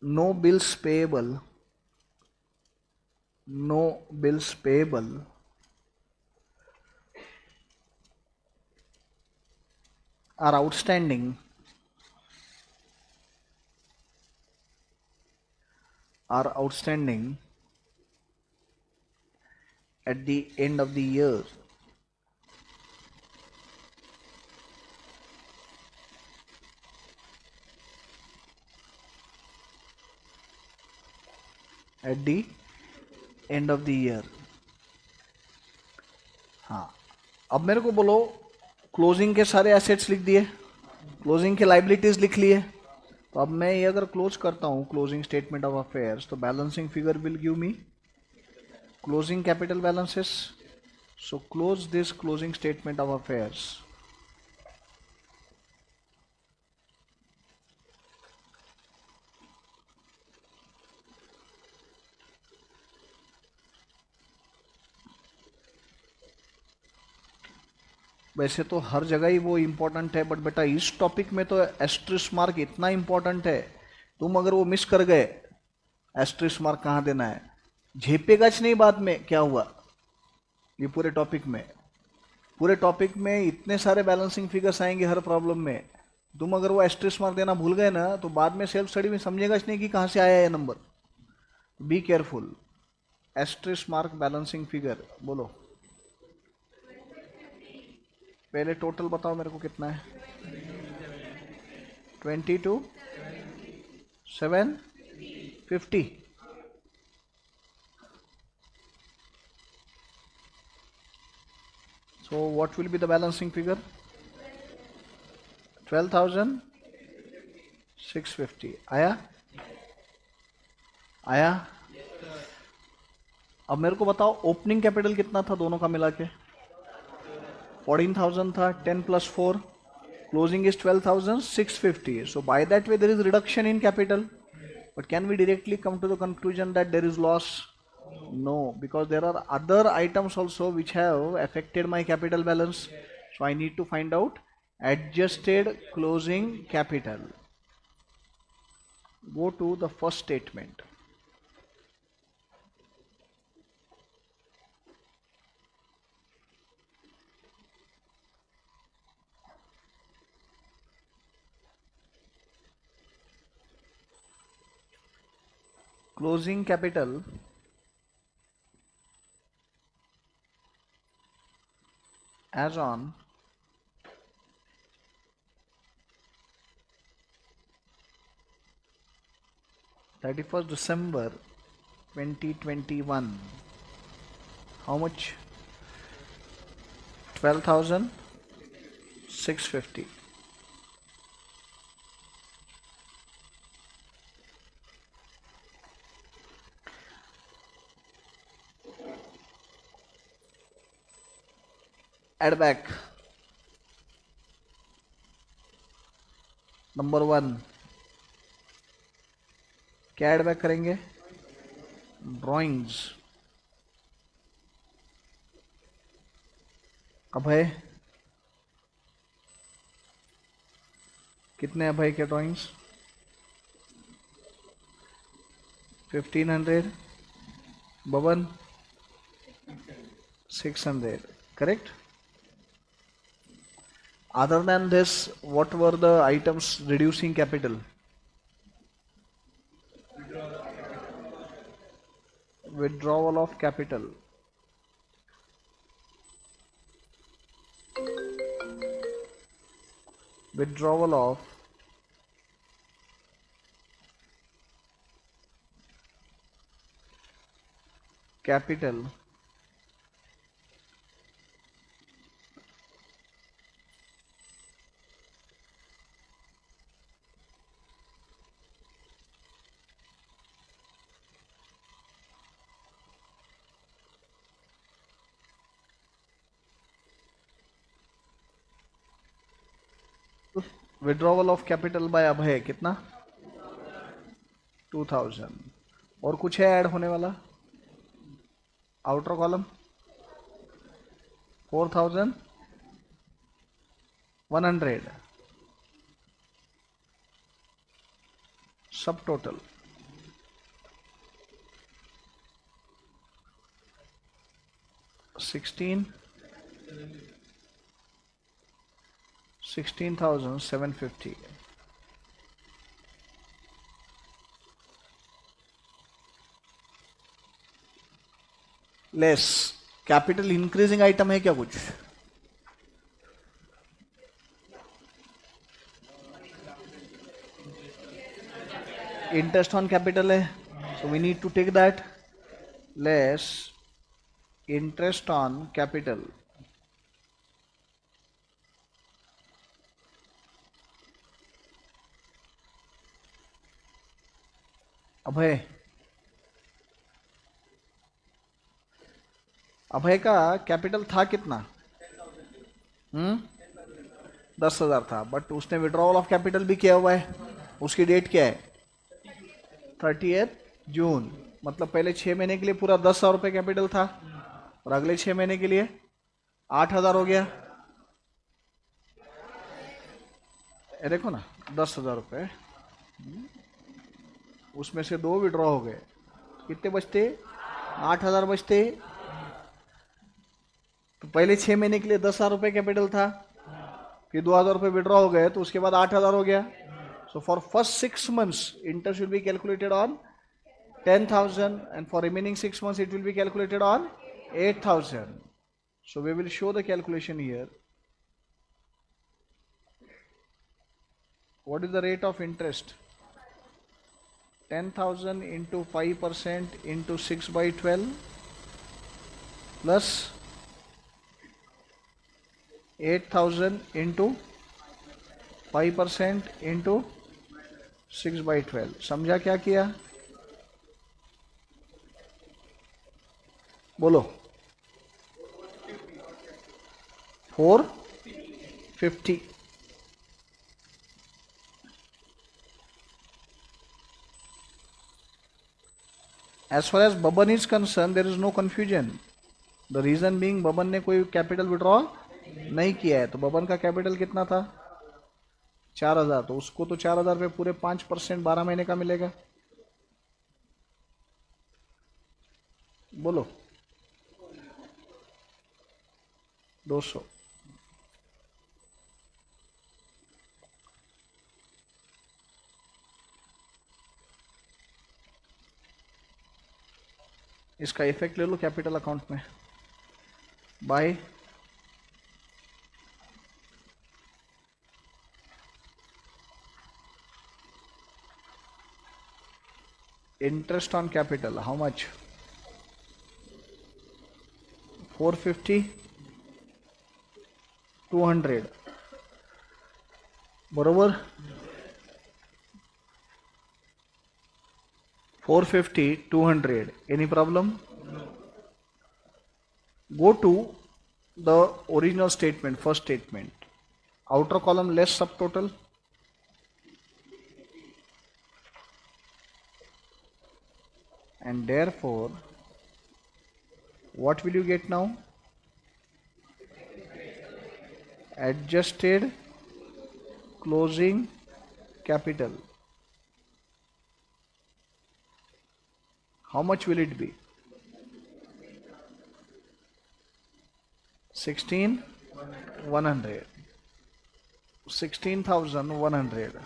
no bills payable, no bills payable are outstanding at the end of the year. At the end of the year. हाँ, अब मेरे को बोलो closing के सारे assets लिख दिए, closing के लाइबिलिटीज लिख लिए, तो अब मैं ये अगर क्लोज करता हूँ क्लोजिंग स्टेटमेंट ऑफ अफेयर्स तो balancing figure will give me closing capital balances. So close this closing statement of affairs. वैसे तो हर जगह ही वो इम्पोर्टेंट है, बट बेटा इस टॉपिक में तो एस्ट्रिस मार्क इतना इम्पोर्टेंट है, तुम अगर वो मिस कर गए एस्ट्रिस मार्क कहाँ देना है, झेपेगा नहीं बाद में क्या हुआ. ये पूरे टॉपिक में इतने सारे बैलेंसिंग फिगर्स आएंगे हर प्रॉब्लम में, तुम अगर वो एस्ट्रिस मार्क देना भूल गए ना तो बाद में सेल्फ स्टडी में समझेगा नहीं कि कहाँ से आया है number. Be careful. Asterisk mark balancing figure बोलो. पहले टोटल बताओ मेरे को कितना है. 22 750. So what will be the balancing figure? 12,650. आया. अब मेरे को बताओ ओपनिंग कैपिटल कितना था दोनों का मिला के? 14,000 था. 10 plus 4, closing is 12,650. So by that way there is reduction in capital. But can we directly come to the conclusion that there is loss? No, because there are other items also which have affected my capital balance. So I need to find out adjusted closing capital. Go to the first statement. Closing capital as on 31st December 2021. How much? 12,650. Add back number 1, क्या add back करेंगे? Drawings. Abhay, कितने अभय के drawings? 1500। Baban 600, correct? Other than this, what were the items reducing capital? Withdrawal of capital. Withdrawal of capital withdrawal of capital by Abhay कितना? 2000। और कुछ है add होने वाला? Outer column 4100। सब total 16,750। Less capital increasing item है क्या कुछ? इंटरेस्ट ऑन कैपिटल है, so we need to take that. Less interest on capital. Abhay, Abhay का कैपिटल था कितना? 10,000 था, बट उसने विड्रॉवल ऑफ कैपिटल भी किया हुआ है। उसकी डेट क्या है? 30 जून। मतलब पहले 6 महीने के लिए पूरा 10,000 रुपये कैपिटल था, और अगले 6 महीने के लिए 8,000 हो गया। देखो ना, 10,000 रुपये, उसमें से 2 विड्रॉ हो गए, कितने बचते? 8,000 बचते। तो पहले 6 महीने के लिए 10,000 रुपये कैपिटल था, फिर 2,000 रुपये विड्रॉ हो गए, तो उसके बाद 8,000 हो गया। So for first 6 months interest will be calculated on 10,000, and for remaining 6 months it will be calculated on 8,000. So we will show the calculation here. What is the rate of interest? 10,000 into 5% into 6/12 plus 8,000 into 5% into 6/12। समझा क्या किया? बोलो। 450। As far as Baban is concerned, there is no confusion. The reason being, Baban ने कोई capital withdraw नहीं किया है, तो बबन का कैपिटल कितना था? 4,000। तो उसको तो 4,000 पे पूरे 5% 12 महीने का मिलेगा। बोलो। 200। इसका इफेक्ट ले लो कैपिटल अकाउंट में। By interest on capital, how much? 450, 200 बरोबर। 450, 200। Any problem? Go to the original statement, first statement. Outer column less subtotal. And therefore, what will you get now? Adjusted closing capital. How much will it be? 16,100. 16,100.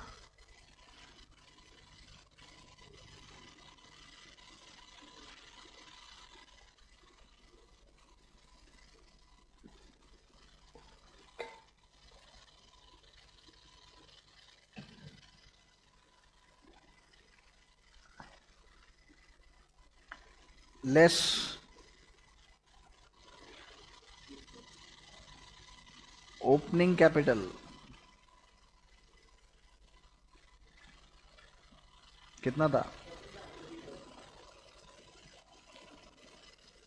Less opening capital. कितना था?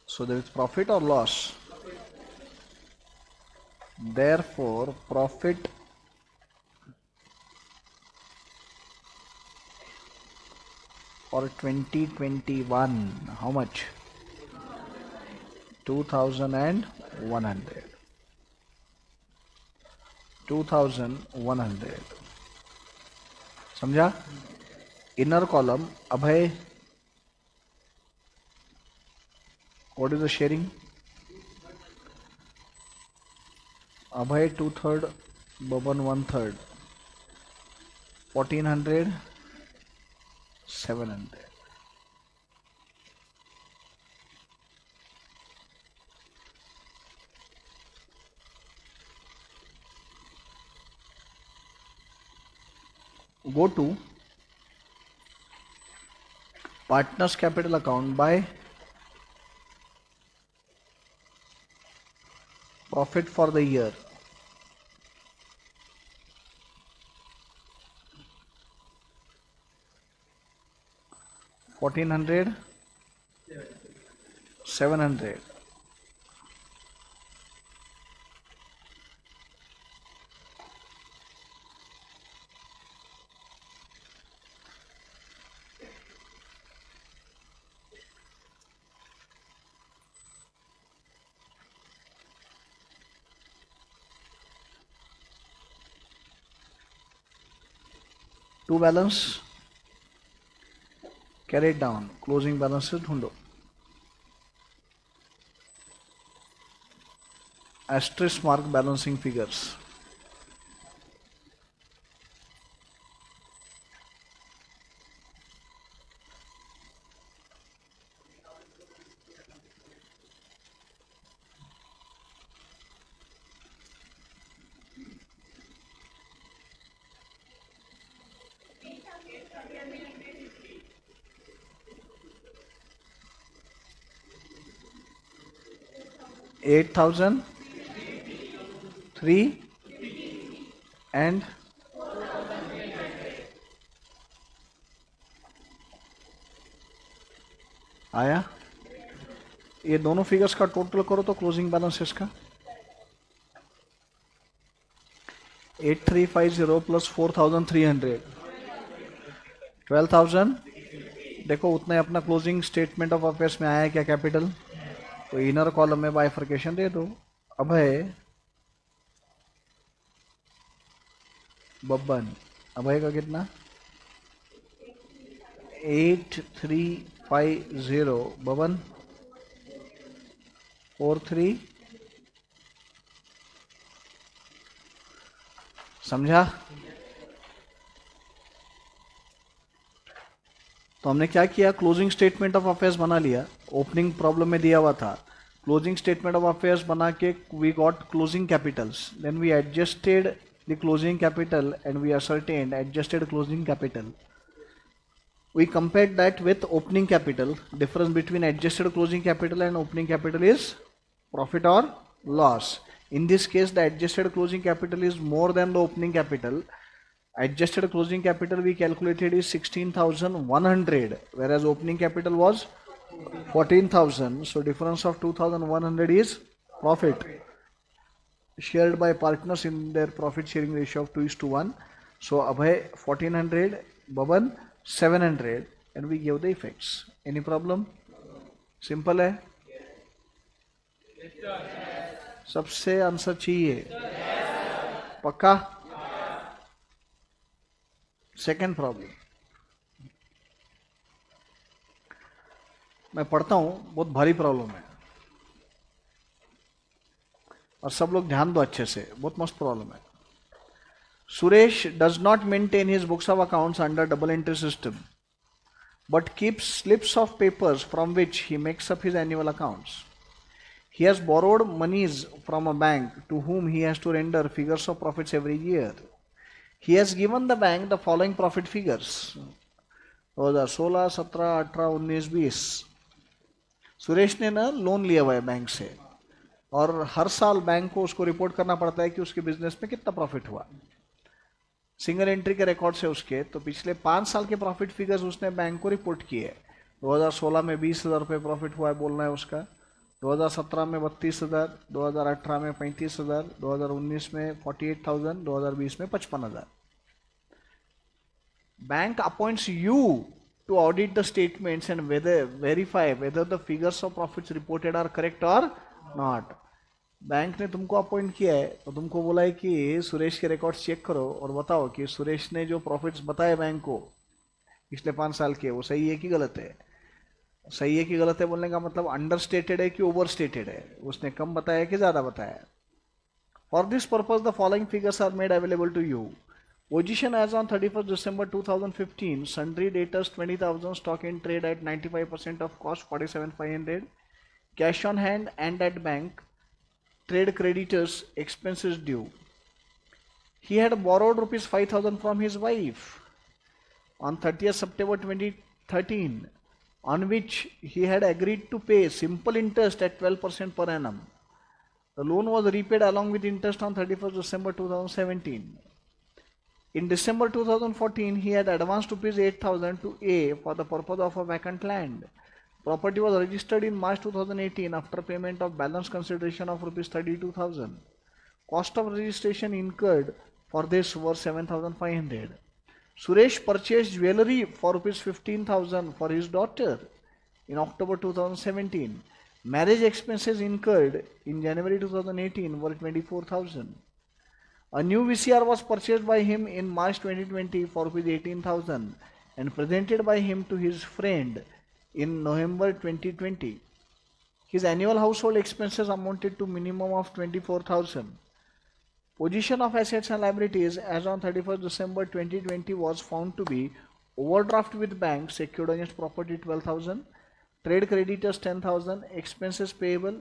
So there is profit or loss? Therefore, profit for 2021, how much? 2,100. 2,100. समझा? Inner column, Abhay, what is the sharing? Abhay 2/3, Baban 1/3. 1,400, 700. Go to partners capital account by profit for the year. $1,400, 700. To balance, carry it down. Closing balances ढूंढो. Asterisk mark balancing figures. $8,000, 3 and आया. ये दोनों figures का total करो तो closing balance इसका 8,350 plus 4,300 12,000. देखो उतना ही अपना क्लोजिंग स्टेटमेंट ऑफ अफेयर्स में आया क्या कैपिटल. तो इनर कॉलम में बाइफर्केशन दे दो. अभय, बब्बन, अभय का कितना 8,350, बबन 4,3. समझा? तो हमने क्या किया, क्लोजिंग स्टेटमेंट ऑफ अफेयर्स बना लिया. ओपनिंग प्रॉब्लम में दिया हुआ था. क्लोजिंग स्टेटमेंट ऑफ अफेयर्स बना के we got closing capitals. Then we adjusted the closing capital and we ascertained adjusted closing capital. We compared that with opening capital. Difference between adjusted closing capital and opening capital is profit or loss. In this case, the adjusted closing capital is more than the opening capital. Adjusted closing capital we calculated is 16,100, whereas opening capital was 14,000. So difference of 2,100 is profit. shared by partners in their profit sharing ratio of 2:1. So Abhay 1400, Baban 700, and we give the effects. Any problem? Simple है. सबसे answer चाहिए. पक्का? Second problem मैं पढ़ता हूं, बहुत भारी problem है और सब लोग ध्यान दो अच्छे से, बहुत मस्त प्रॉब्लम है. Suresh does not maintain his books of accounts under double entry system but keeps slips of papers from which he makes up his annual accounts. He has borrowed monies from a bank to whom he has to render figures of profits every year. He has given the bank the following profit figures: 2016, 17, 18, 19, 20. Suresh ने ना loan लिया हुआ है bank से और हर साल bank को उसको रिपोर्ट करना पड़ता है कि उसके बिजनेस में कितना प्रॉफिट हुआ. सिंगल एंट्री के रिकॉर्ड से उसके तो पिछले 5 साल के प्रॉफिट फिगर्स उसने बैंक को रिपोर्ट किए. 2016 में 20,000 रुपये प्रॉफिट हुआ है बोलना है उसका, 2017 में 32,000, 2018 में 35,000, 2019 में 48,000, 2020 में 55,000. Bank appoints you to audit the statements and verify whether the figures of profits reported are correct और नॉट. बैंक ने तुमको अपॉइंट किया है तो तुमको बोला है कि सुरेश के रिकॉर्ड्स चेक करो और बताओ कि सुरेश ने जो प्रॉफिट्स बताए बैंक को पिछले 5 साल के, वो सही है कि गलत है. सही है कि गलत है बोलने का मतलब अंडर स्टेटेड है कि ओवर स्टेटेड है, उसने कम बताया कि ज़्यादा बताया. For this purpose the following figures are made available to you. Position as on 31st December 2015, sundry debtors 20,000, stock in trade at 95% of cost 47,500, cash on hand and at bank, trade creditors, expenses due. He had borrowed rupees 5,000 from his wife on 30th September 2013, on which he had agreed to pay simple interest at 12% per annum. The loan was repaid along with interest on 31st December 2017. In December 2014, he had advanced rupees 8,000 to A for the purpose of a vacant land. Property was registered in March 2018 after payment of balance consideration of rupees 32,000. Cost of registration incurred for this were 7,500. Suresh purchased jewellery for rupees 15,000 for his daughter in October 2017. Marriage expenses incurred in January 2018 were 24,000. A new VCR was purchased by him in March 2020 for rupees 18,000 and presented by him to his friend in November 2020. His annual household expenses amounted to minimum of 24,000. Position of assets and liabilities as on 31st December 2020 was found to be overdraft with bank secured against property 12,000, trade creditors 10,000, expenses payable,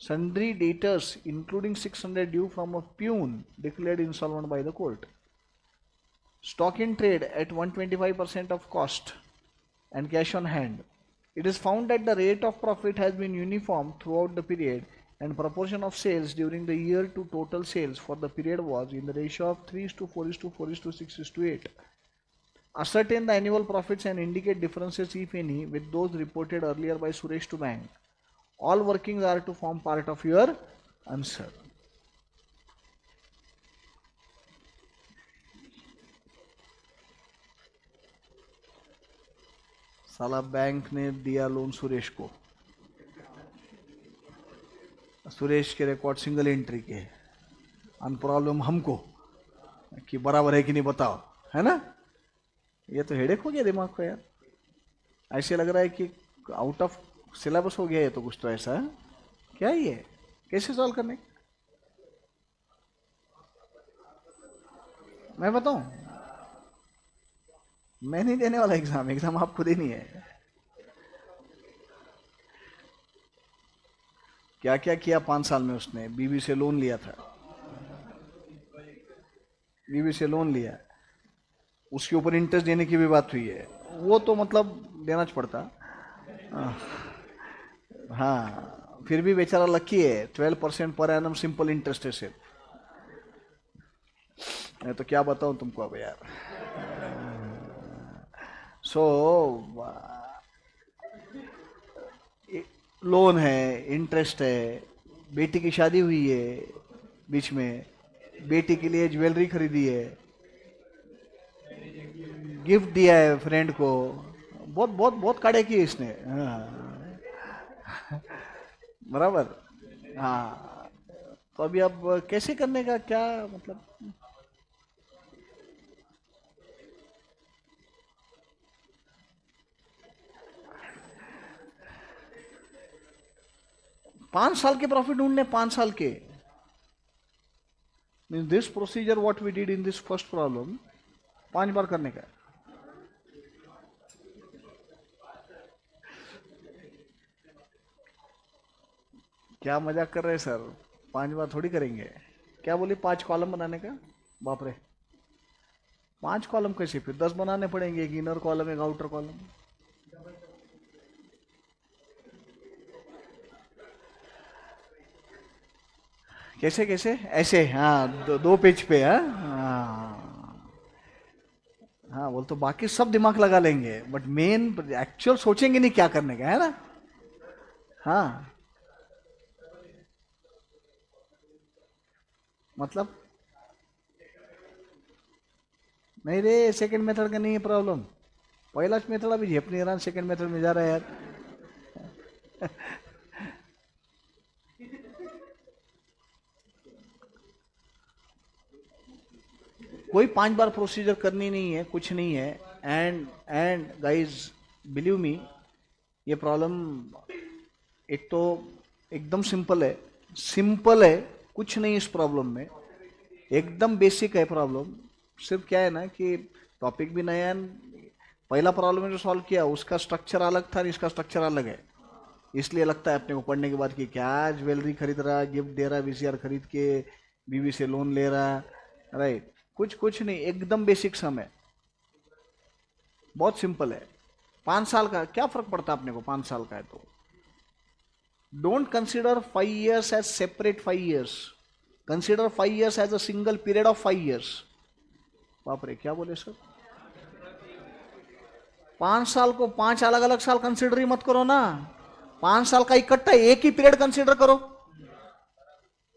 sundry debtors including 600 due from a peon declared insolvent by the court. Stock in trade at 125% of cost and cash on hand. It is found that the rate of profit has been uniform throughout the period and proportion of sales during the year to total sales for the period was in the ratio of 3:4:4:6:8. Ascertain the annual profits and indicate differences if any with those reported earlier by Suresh to bank. All workings are to form part of your answer. साला bank ने दिया loan Suresh को, सुरेश के record single entry के, अन problem हमको कि बराबर है कि नहीं बताओ, है ना. ये तो हेडेक हो गया दिमाग को यार. ऐसे लग रहा है कि आउट ऑफ सिलेबस हो गया है तो कुछ तो ऐसा है. क्या है ये, कैसे सॉल्व करने, मैं बताऊं. मैं नहीं देने वाला एग्जाम, एग्जाम आप खुद ही नहीं है. क्या क्या किया 5 साल में उसने. बीवी से लोन लिया था, बीवी से लोन लिया, उसके ऊपर इंटरेस्ट देने की भी बात हुई है. वो तो मतलब देना पड़ता. हाँ, फिर भी बेचारा लकी है, 12% पर एनम सिंपल इंटरेस्ट है सिर्फ. मैं तो क्या बताऊं तुमको अब यार. सो लोन है, इंटरेस्ट है, बेटी की शादी हुई है, बीच में, बेटी के लिए ज्वेलरी खरीदी है, गिफ्ट दिया है फ्रेंड को, बहुत बहुत बहुत कड़े किए इसने। हाँ, बराबर। हाँ, तो अभी अब कैसे करने का क्या मतलब? 5 साल के प्रॉफिट ढूंढने, 5 साल के। Mean this procedure what we did in this first problem 5 बार करने का। क्या मजाक कर रहे हैं सर? 5 बार थोड़ी करेंगे। क्या बोले, 5 कॉलम बनाने का? बाप रे, 5 कॉलम कैसे? फिर 10 बनाने पड़ेंगे, एक इनर कॉलम एक आउटर कॉलम। कैसे कैसे? ऐसे, हाँ, दो पेज पे। हाँ हाँ हाँ, बोल तो बाकी सब दिमाग लगा लेंगे, बट मेन एक्चुअल सोचेंगे नहीं क्या करने का, है ना? हाँ, मतलब नहीं रे, सेकंड मेथड का नहीं है प्रॉब्लम। पहला मेथड अभी झेप नहीं रहा, सेकंड मेथड में जा रहा है यार। कोई 5 बार प्रोसीजर करनी नहीं है, कुछ नहीं है। एंड गाइस, बिलीव मी, ये प्रॉब्लम एक तो एकदम सिंपल है। सिंपल है, कुछ नहीं इस प्रॉब्लम में, एकदम बेसिक है प्रॉब्लम। सिर्फ क्या है ना कि टॉपिक भी नया है। पहला प्रॉब्लम जो सॉल्व किया उसका स्ट्रक्चर अलग था, इसका स्ट्रक्चर अलग है। इसलिए लगता है अपने को पढ़ने के बाद कि क्या ज्वेलरी खरीद रहा, गिफ्ट दे रहा, वीसीआर खरीद के बीवी से लोन ले रहा। राइट, कुछ कुछ नहीं, एकदम बेसिक सम है, बहुत सिंपल है। 5 साल का क्या फर्क पड़ता है अपने को? 5 साल का है तो don't consider 5 years as separate 5 years, consider 5 years as a single period of 5 years। बाप रे, क्या बोले सर? 5 साल को 5 अलग अलग साल कंसिडर ही मत करो ना, 5 साल का इकट्ठा एक ही पीरियड कंसिडर करो।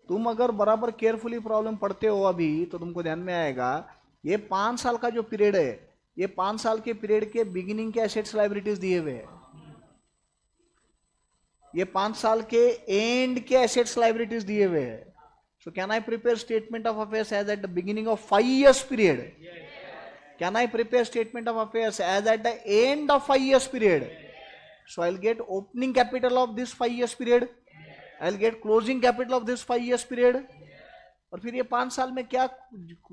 तुम अगर बराबर केयरफुली प्रॉब्लम पढ़ते हो अभी तो तुमको ध्यान में आएगा, ये 5 साल का जो पीरियड है, ये 5 साल के पीरियड के बिगिनिंग के एसेट्स लाइबिलिटीज दिए हुए हैं, ये 5 साल के एंड के एसेट्स लाइबिलिटीज दिए हुए हैं। So can I prepare statement of affairs as at the beginning of 5 years period? Can I prepare statement of affairs as at the end of 5 years period? So I'll get opening capital of this 5 years period. I'll get closing capital of this 5 years period. और फिर ये 5 साल में क्या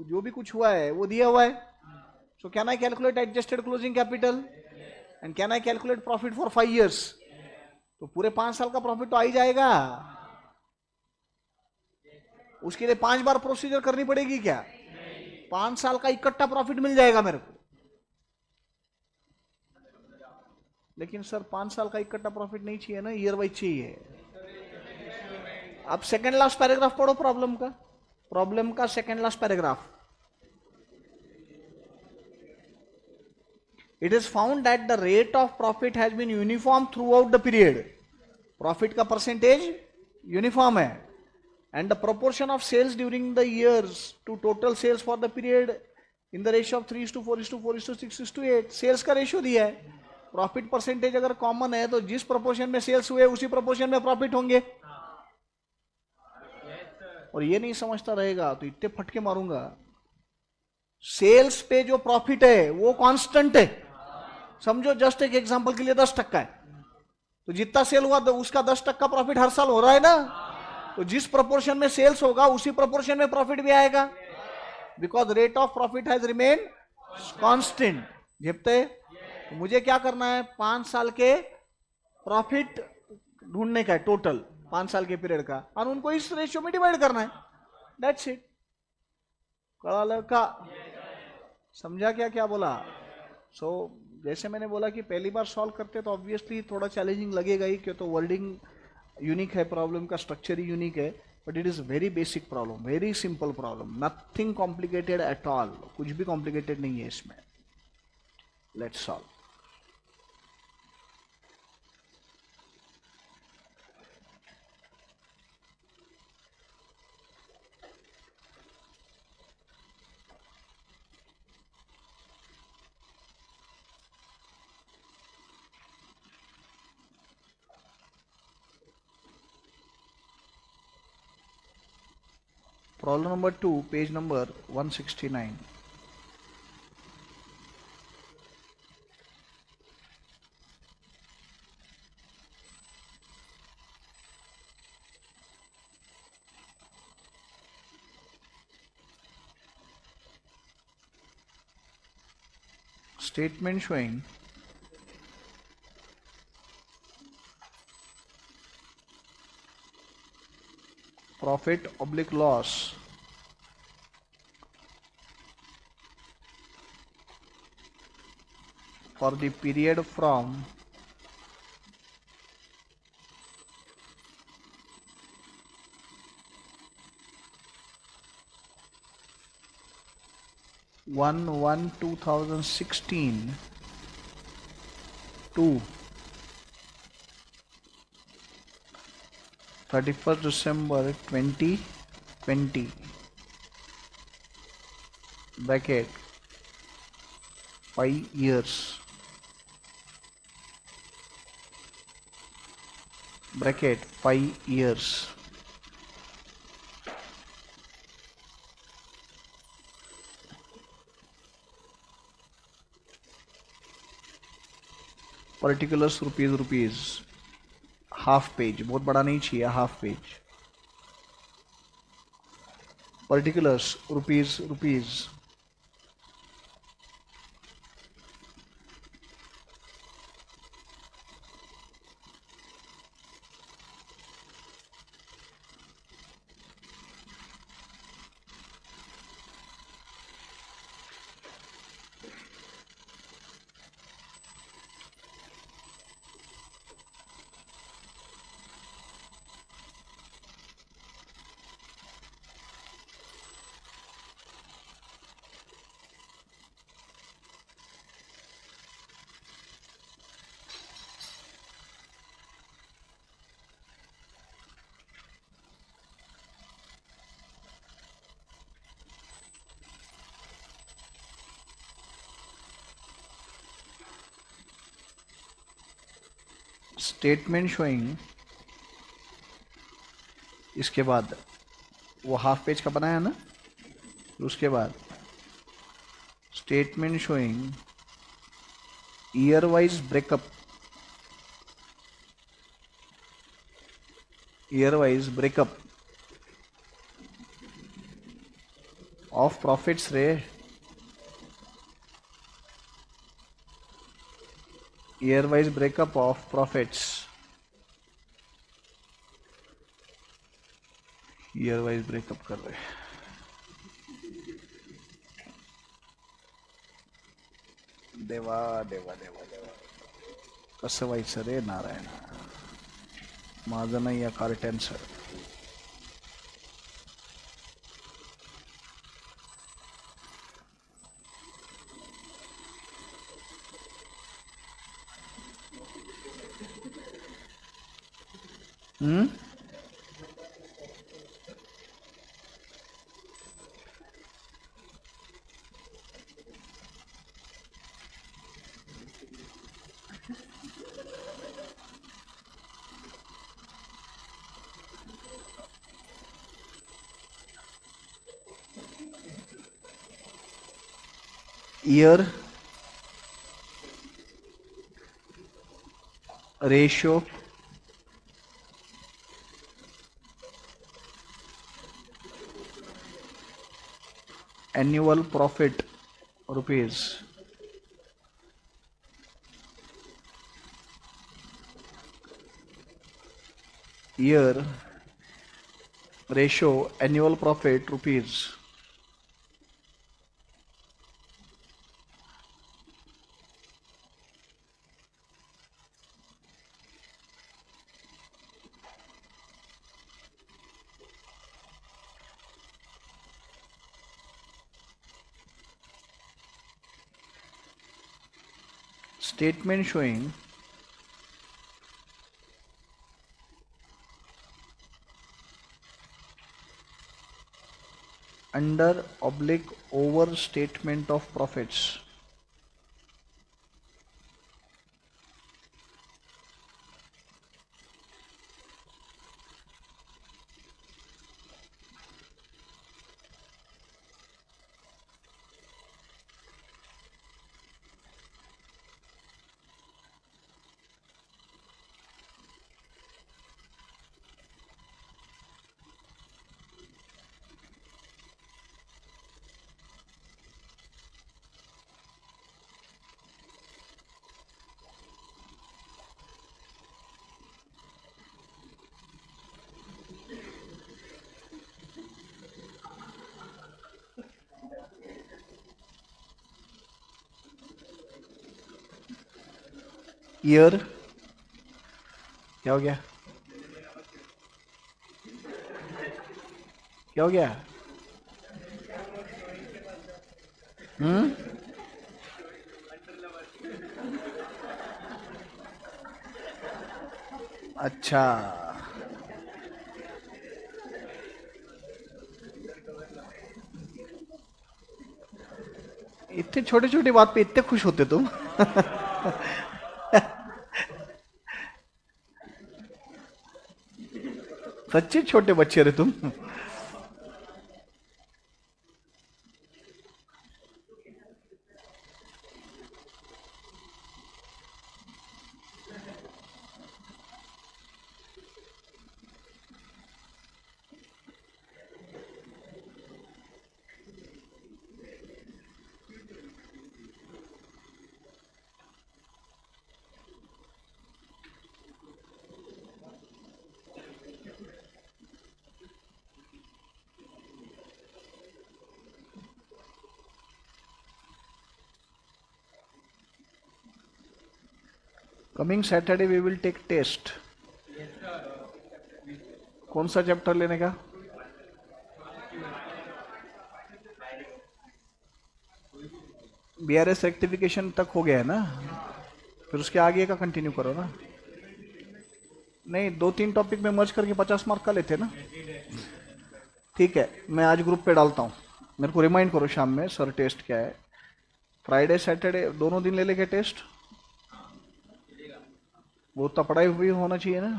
जो भी कुछ हुआ है वो दिया हुआ है। So can I calculate adjusted closing capital and can I calculate profit for 5 years? तो पूरे 5 साल का प्रॉफिट तो आ ही जाएगा। उसके लिए 5 बार प्रोसीजर करनी पड़ेगी क्या? 5 साल का इकट्ठा प्रॉफिट मिल जाएगा मेरे को। लेकिन सर 5 साल का इकट्ठा प्रॉफिट नहीं चाहिए ना, ईयर वाइज चाहिए। अब सेकंड लास्ट पैराग्राफ पढ़ो प्रॉब्लम का, प्रॉब्लम का second last paragraph. It is found that the rate of profit has been uniform throughout the period. Profit का परसेंटेज यूनिफॉर्म है, and the proportion of sales during the years to total sales for the period in the ratio of 3:4:4:6:8। Sales का ratio दिया है, profit percentage अगर common है तो जिस proportion में सेल्स हुए उसी प्रोपोर्शन में प्रॉफिट होंगे। और ये नहीं समझता रहेगा तो इतने फटके मारूंगा। सेल्स पे जो प्रॉफिट है वो कांस्टेंट है। समझो जस्ट एक एग्जांपल के लिए 10% है, तो जितना सेल हुआ तो उसका 10% प्रॉफिट हर साल हो रहा है ना, तो जिस प्रोपोर्शन में सेल्स होगा उसी प्रोपोर्शन में प्रॉफिट भी आएगा, because rate of profit has remain constant. झेपते? तो मुझे क्या करना है, 5 साल के प्रॉफिट ढूंढने का है टोटल, 5 साल के पीरियड का, और उनको इस रेशियो में डिवाइड करना है। That's it. कड़ा लड़का समझा क्या क्या बोला? सो जैसे मैंने बोला कि पहली बार सॉल्व करते तो ऑब्वियसली थोड़ा चैलेंजिंग लगेगा ही, क्यों तो वर्डिंग यूनिक है, प्रॉब्लम का स्ट्रक्चर ही यूनिक है, but it is very basic problem, very simple problem, nothing complicated at all, कुछ भी कॉम्प्लिकेटेड नहीं है इसमें। Let's solve. Problem number 2, page number 169. Statement showing profit oblique loss for the period from 1/1/2016 to 31st December 2020 bracket 5 years bracket 5 years. Particulars rupees half page, बहुत बड़ा नहीं चाहिए, half page. Particulars rupees. Statement showing, इसके बाद वो half page का बनाया ना, उसके बाद statement showing year wise breakup of profits रे, year wise breakup of profits, year wise breakup कर रहे. देवा देवा देवा देवा कसं व्हायचं रे नारायण, माझं नाही या कार्ट्यांचं. Year ratio annual profit rupees, year ratio annual profit rupees, statement showing under oblique over statement of profits, year, क्या हो गया, क्या हो गया? हम्म, अच्छा। इतने छोटे छोटे बात पे इतने खुश होते तुम? सच्चे छोटे बच्चे रे तुम। Coming Saturday we will take test. कौन सा चैप्टर लेने का? बीआरएस रेक्टिफिकेशन तक हो गया है ना, फिर उसके आगे का कंटिन्यू करो ना। नहीं, दो तीन टॉपिक में मर्ज करके 50 मार्क का लेते ना। ठीक है, मैं आज ग्रुप पे डालता हूँ, मेरे को रिमाइंड करो शाम में सर टेस्ट क्या है। फ्राइडे सैटरडे दोनों दिन ले लेंगे टेस्ट। वो तो पढ़ाई हुई होना चाहिए ना,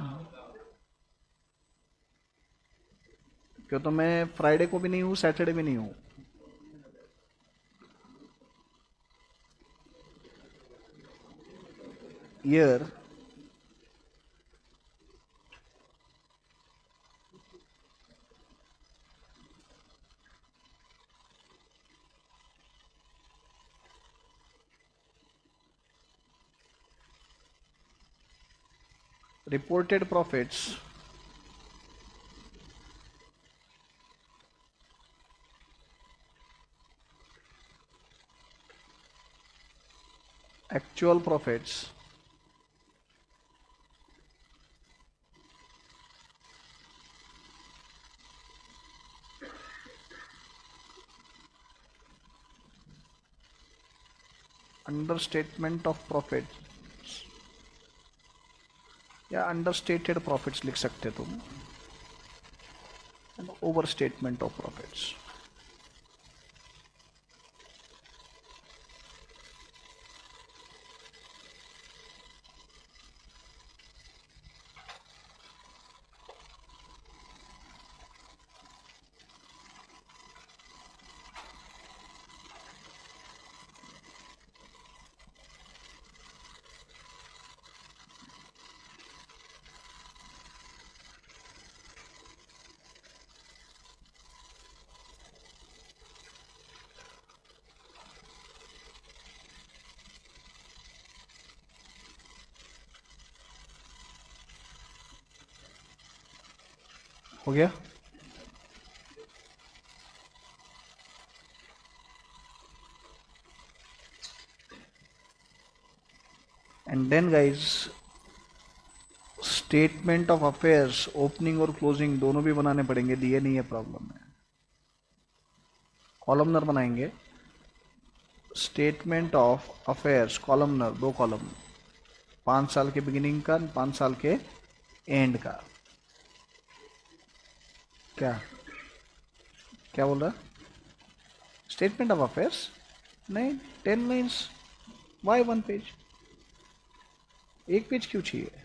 क्यों तो मैं फ्राइडे को भी नहीं हूँ, सैटरडे भी नहीं हूँ। Year, reported profits, actual profits, understatement of profits या अंडरस्टेटेड प्रॉफिट्स लिख सकते तुम, ओवर स्टेटमेंट ऑफ प्रॉफिट्स। हो गया? And then guys, statement of affairs opening और क्लोजिंग दोनों भी बनाने पड़ेंगे, दिए नहीं है प्रॉब्लम में। कॉलमनर बनाएंगे, statement of affairs columnar, 2 column, 5 साल के बिगिनिंग का, 5 साल के एंड का। क्या, क्या बोल रहा? स्टेटमेंट ऑफ अफेयर्स नहीं, 10 लाइन्स, वाई 1 पेज? एक पेज क्यों चाहिए?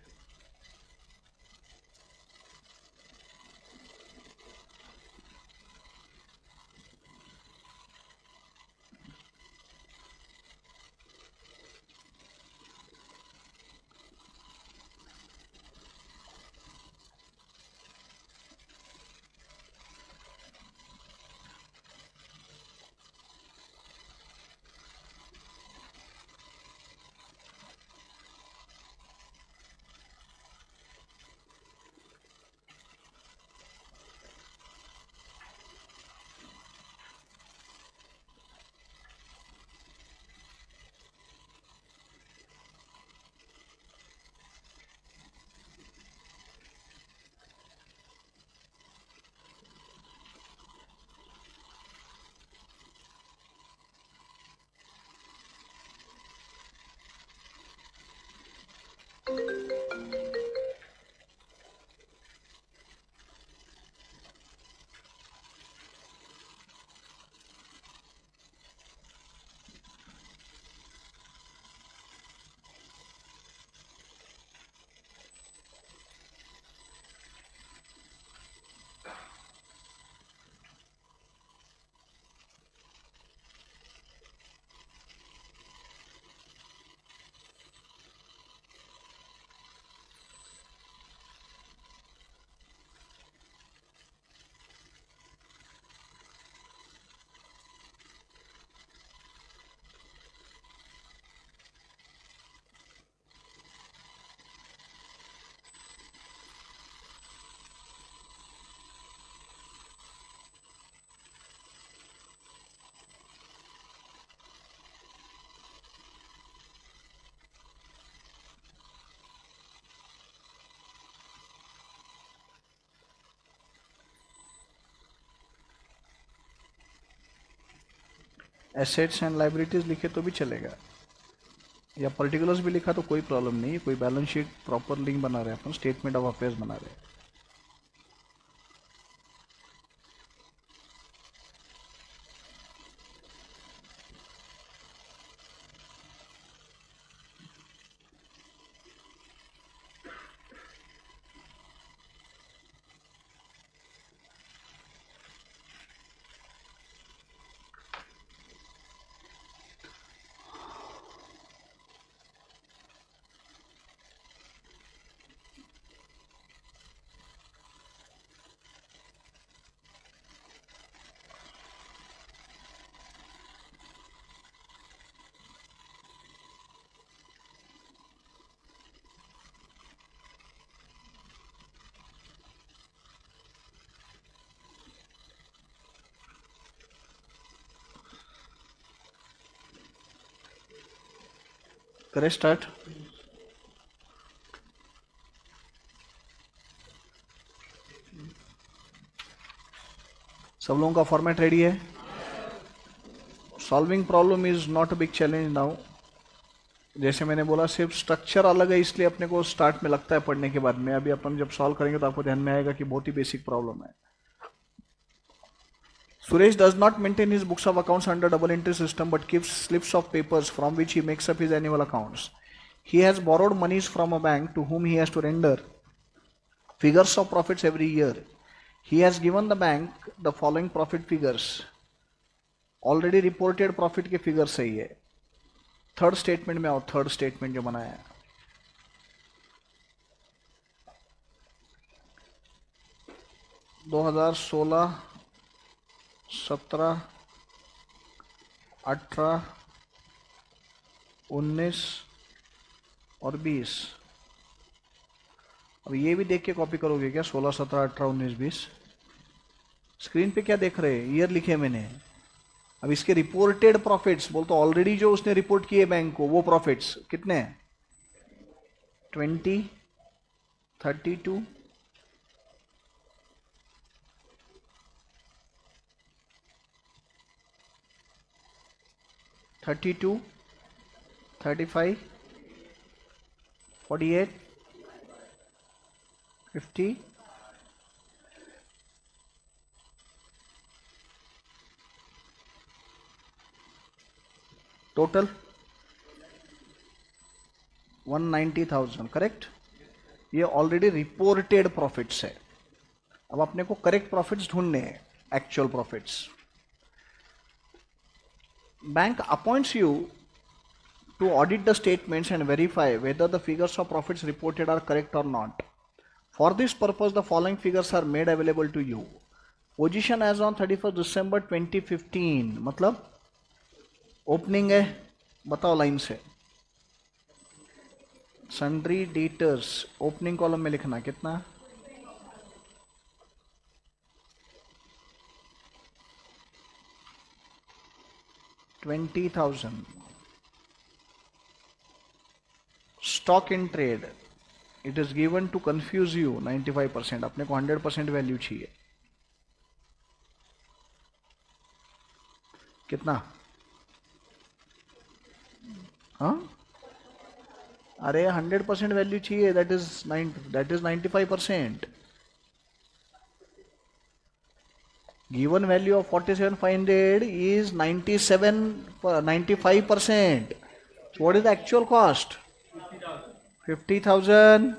एसेट्स एंड लाइबिलिटीज लिखे तो भी चलेगा, या पर्टिकुलर्स भी लिखा तो कोई प्रॉब्लम नहीं है। कोई बैलेंस शीट प्रॉपर लिंक बना रहे हैं अपन, स्टेटमेंट ऑफ अफेयर्स बना रहे हैं। करें स्टार्ट। सब लोगों का फॉर्मेट रेडी है? Solving problem is not a big challenge now. जैसे मैंने बोला, सिर्फ स्ट्रक्चर अलग है, इसलिए अपने को स्टार्ट में लगता है पढ़ने के बाद में। अभी अपन जब सॉल्व करेंगे तो आपको ध्यान में आएगा कि बहुत ही बेसिक प्रॉब्लम है। Suresh does not maintain his books of accounts under double entry system but keeps slips of papers from which he makes up his annual accounts. He has borrowed monies from a bank to whom he has to render figures of profits every year. He has given the bank the following profit figures. Already reported profit के figures सही है। Third statement में आओ, third statement जो बनाया है। दो 2016, 17, 18, 19 और 20। अब ये भी देख के कॉपी करोगे क्या? 16, 17, 18, 19, 20। स्क्रीन पे क्या देख रहे हैं? ईयर लिखे मैंने। अब इसके रिपोर्टेड प्रॉफिट्स बोल तो ऑलरेडी जो उसने रिपोर्ट किए बैंक को, वो प्रॉफिट्स कितने हैं? 20, 32, 32, 35, 48, 50, टोटल 190,000। करेक्ट? ये ऑलरेडी रिपोर्टेड प्रॉफिट्स है। अब अपने को करेक्ट प्रॉफिट्स ढूंढने हैं, actual profits. Bank appoints you to audit the statements and verify whether the figures of profits reported are correct or not. For this purpose, the following figures are made available to you. Position as on 31st December 2015, मतलब opening है, बताओ line से। Sundry debtors opening column में लिखना कितना? 20,000। Stock in trade, it is given to confuse you 95%। अपने को 100% value चाहिए। कितना? हाँ, अरे 100% वैल्यू चाहिए, that is 95%। Given value of 47,500 is 95%। What is the actual cost? 50,000।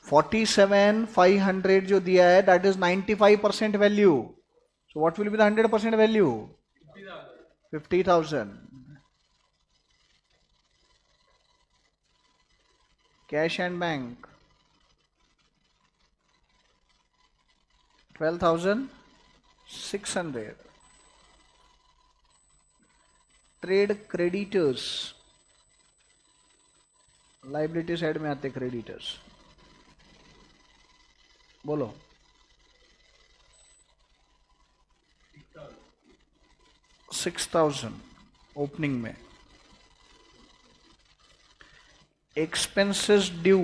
47,500 जो दिया है, that is 95% value. So what will be the 100% value? 50,000। Cash and bank 12,600। Trade creditors, liability side में आते क्रेडिटर्स, बोलो। 6,000 ओपनिंग में। Expenses due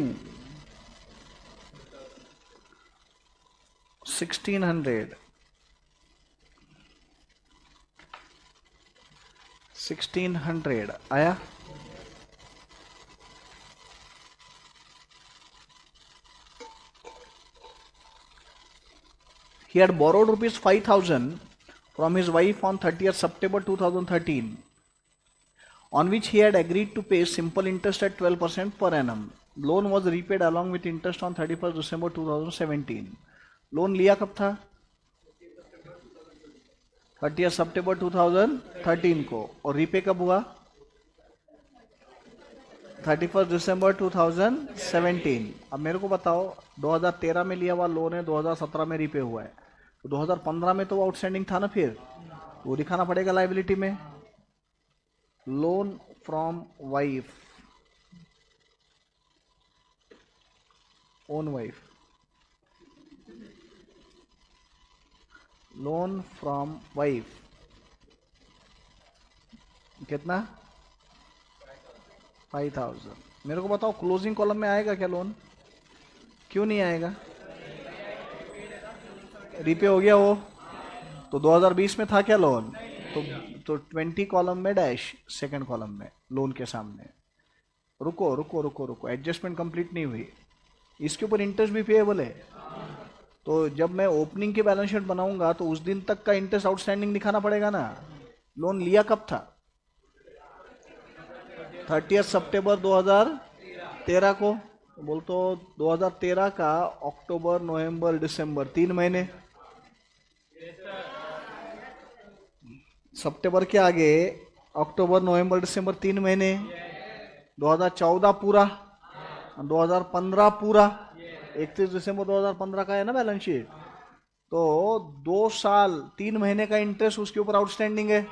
1,600। 1600 आया। He had borrowed rupees 5000 from his wife on 30th September 2013, on which he had agreed to pay simple interest at 12% per annum. Loan was repaid along with interest on 31st December 2017. Loan लिया कब था? 30th September 2013 को, और repay कब हुआ? 31st December 2017. अब मेरे को बताओ, 2013 में लिया हुआ लोन है, 2017 में रीपे हुआ है, तो 2015 में तो वो आउटस्टैंडिंग था ना, फिर वो दिखाना पड़ेगा लाइबिलिटी में। Loan from wife, own wife, loan from wife कितना? 5000। मेरे को बताओ क्लोजिंग कॉलम में आएगा क्या लोन? क्यों नहीं आएगा? रीपे हो गया वो, तो 2020 में था क्या लोन? तो 20 कॉलम में डैश, सेकंड कॉलम में लोन के सामने। रुको रुको रुको रुको, एडजस्टमेंट कंप्लीट नहीं हुई, इसके ऊपर इंटरेस्ट भी पेएबल है। तो जब मैं ओपनिंग की बैलेंस शीट बनाऊंगा तो उस दिन तक का इंटरेस्ट आउटस्टैंडिंग दिखाना पड़ेगा ना। लोन लिया कब था? 30 सितंबर 2013 को। बोल तो 2013 का अक्टूबर नवंबर दिसंबर 3 महीने। सितंबर के आगे अक्टूबर नवंबर दिसंबर 3 महीने। 2014 पूरा, 2015 पूरा, 31 दिसंबर 2015 का है ना बैलेंस शीट, तो 2 साल 3 महीने का इंटरेस्ट उसके ऊपर आउटस्टैंडिंग है,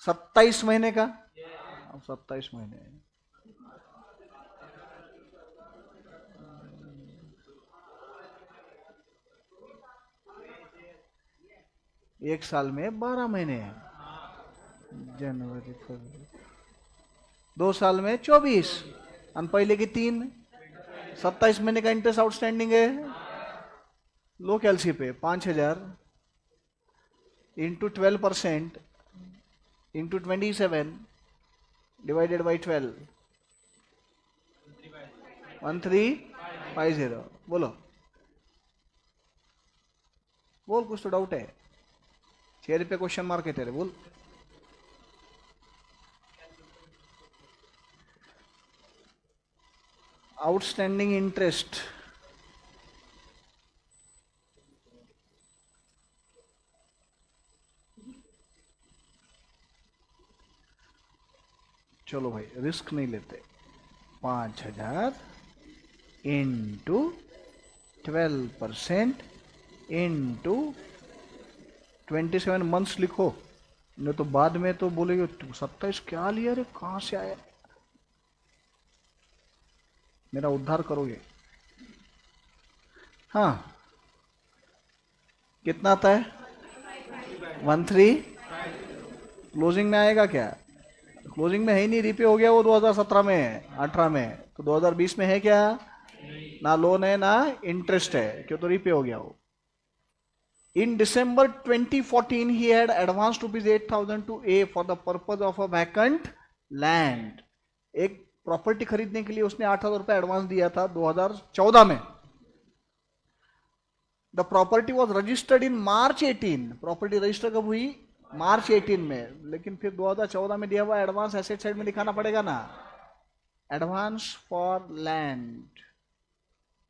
27 महीने का। अब 27 महीने, एक साल में 12 महीने हैं, जनवरी फरवरी, 2 साल में 24, और पहले की 3, 27 महीने का इंटरेस्ट आउटस्टैंडिंग है। लो कैलसी पे 5000 इंटू 12% इंटू 27 डिवाइडेड बाई 12, 1350। बोलो बोल, कुछ तो डाउट है? चेहरे पे क्वेश्चन मार्क है तेरे, बोल। आउटस्टैंडिंग इंटरेस्ट चलो भाई रिस्क नहीं लेते, 5000 इंटू 12% इंटू 27 मंथ्स लिखो, नहीं तो बाद में तो बोलेगे 27 क्या लिया रे, कहां से आया। मेरा उद्धार करोगे? हाँ, कितना आता है? 13। क्लोजिंग में आएगा क्या? क्लोजिंग में है ही नहीं, रीपे हो गया वो 2017 में, 18 में, तो 2020 में है क्या? ना लोन है ना इंटरेस्ट है, क्यों? तो रीपे हो गया वो। In December 2014, he had advanced rupees 8,000 to A for the purpose of a vacant land. एक प्रॉपर्टी खरीदने के लिए उसने 8,000 रुपए एडवांस दिया था 2014 में। The property was registered in March 18। Property register कब हुई? मार्च 18 में। लेकिन फिर 2014 में दिया हुआ एडवांस एसेट साइड में दिखाना पड़ेगा ना, एडवांस फॉर लैंड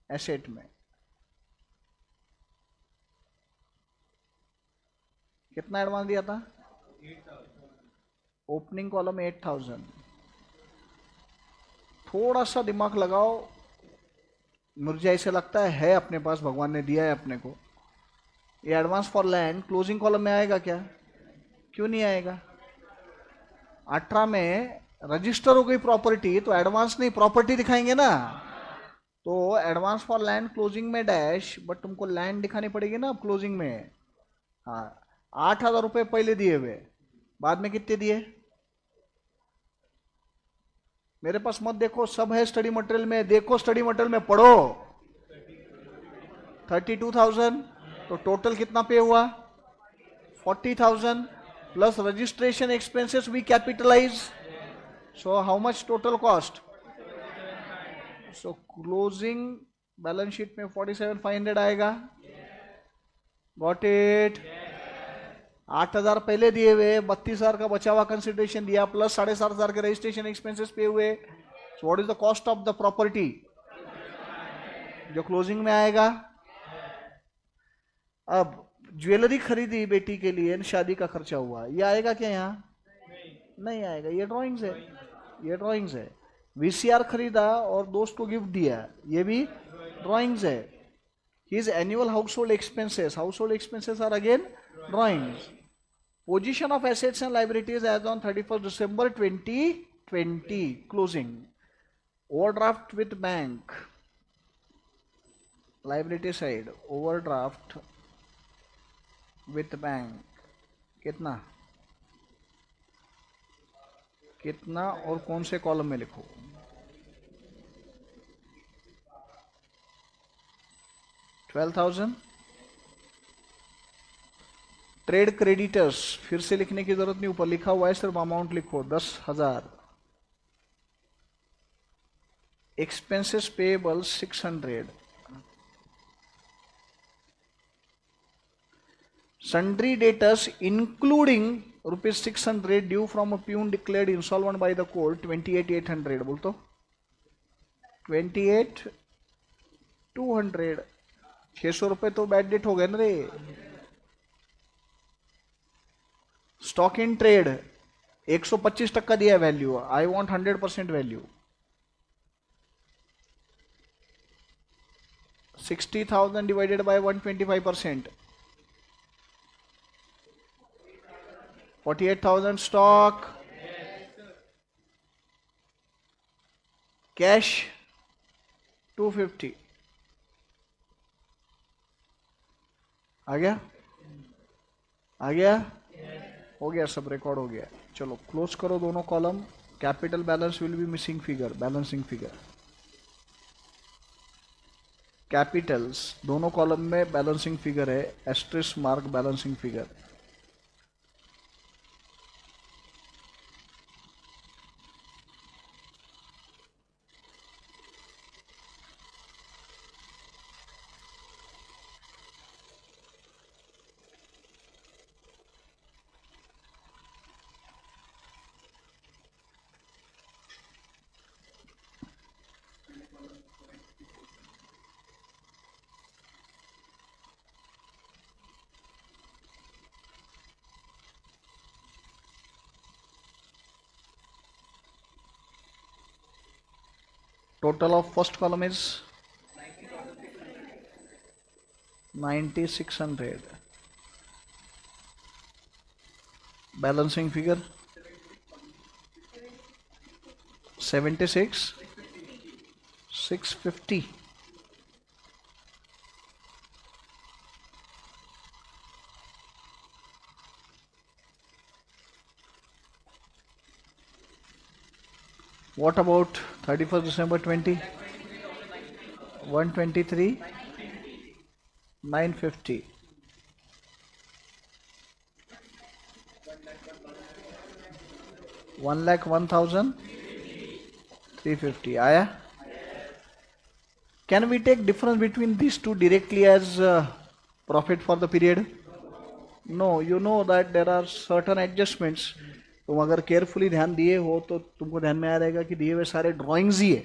एसेट में। कितना एडवांस दिया था? Opening column 8000। थोड़ा सा दिमाग लगाओ, मुझे ऐसे लगता है अपने पास, भगवान ने दिया है अपने को। ये advance for land closing column में आएगा क्या? क्यों नहीं आएगा? 18 में रजिस्टर हो गई प्रॉपर्टी, तो एडवांस नहीं प्रॉपर्टी दिखाएंगे ना। तो एडवांस फॉर लैंड क्लोजिंग में डैश, बट तुमको लैंड दिखानी पड़ेगी ना क्लोजिंग में। हाँ, 8,000 रुपए पहले दिए हुए, बाद में कितने दिए? मेरे पास मत देखो, सब है स्टडी मटेरियल में, देखो स्टडी मटेरियल में पढ़ो। 32,000, तो टोटल कितना पे हुआ? 40,000। plus registration expenses we capitalize. So how much total cost? So closing balance sheet में 47,500 आएगा. Got it? 8,000 पहले दिए हुए, 32,000 का बचा हुआ कंसिडरेशन दिया, प्लस 7,500 के रजिस्ट्रेशन एक्सपेंसेस पे हुए. So what is the cost of the property जो क्लोजिंग में आएगा? अब ज्वेलरी खरीदी बेटी के लिए, शादी का खर्चा हुआ, ये आएगा क्या यहाँ? नहीं आएगा, ये ड्राइंग्स है, ये ड्राइंग्स है. वीसीआर खरीदा और दोस्त को गिफ्ट दिया, ये भी ड्राइंग्स है. His annual household expenses are again drawings. Position of assets and liabilities as on 31st December 2020. Closing. Overdraft with bank. Liability side. Overdraft with bank. कितना? कितना और कौन से कॉलम में लिखो? $12,000. ट्रेड क्रेडिटर्स फिर से लिखने की जरूरत नहीं, ऊपर लिखा हुआ है, सिर्फ अमाउंट लिखो 10,000. Expenses payable 600. Sundry debtors including ₹600 due from a peon declared insolvent by the court 28,800. बोल तो 28,200. 600 रुपए तो बैड डेट हो गए ना रे. स्टॉक इन ट्रेड 125% दिया value. I want 100% value. 60,000 divided by 125%. 48,000 stock. Cash 250. आ गया? आ गया? हो गया, सब रिकॉर्ड हो गया. चलो क्लोज करो दोनों column. Capital balance will be missing figure, balancing figure. Capitals दोनों कॉलम में बैलेंसिंग फिगर है, asterisk mark balancing figure. Total of first column is 9,600. Balancing figure 76,650. What about 31st December 20? 123,950. 1,01,350. आया? Can we take difference between these two directly as profit for the period? No, you know that there are certain adjustments. तुम अगर carefully ध्यान दिए हो तो तुमको ध्यान में आ रहेगा कि दिए हुए सारे ड्राइंग्स ही है,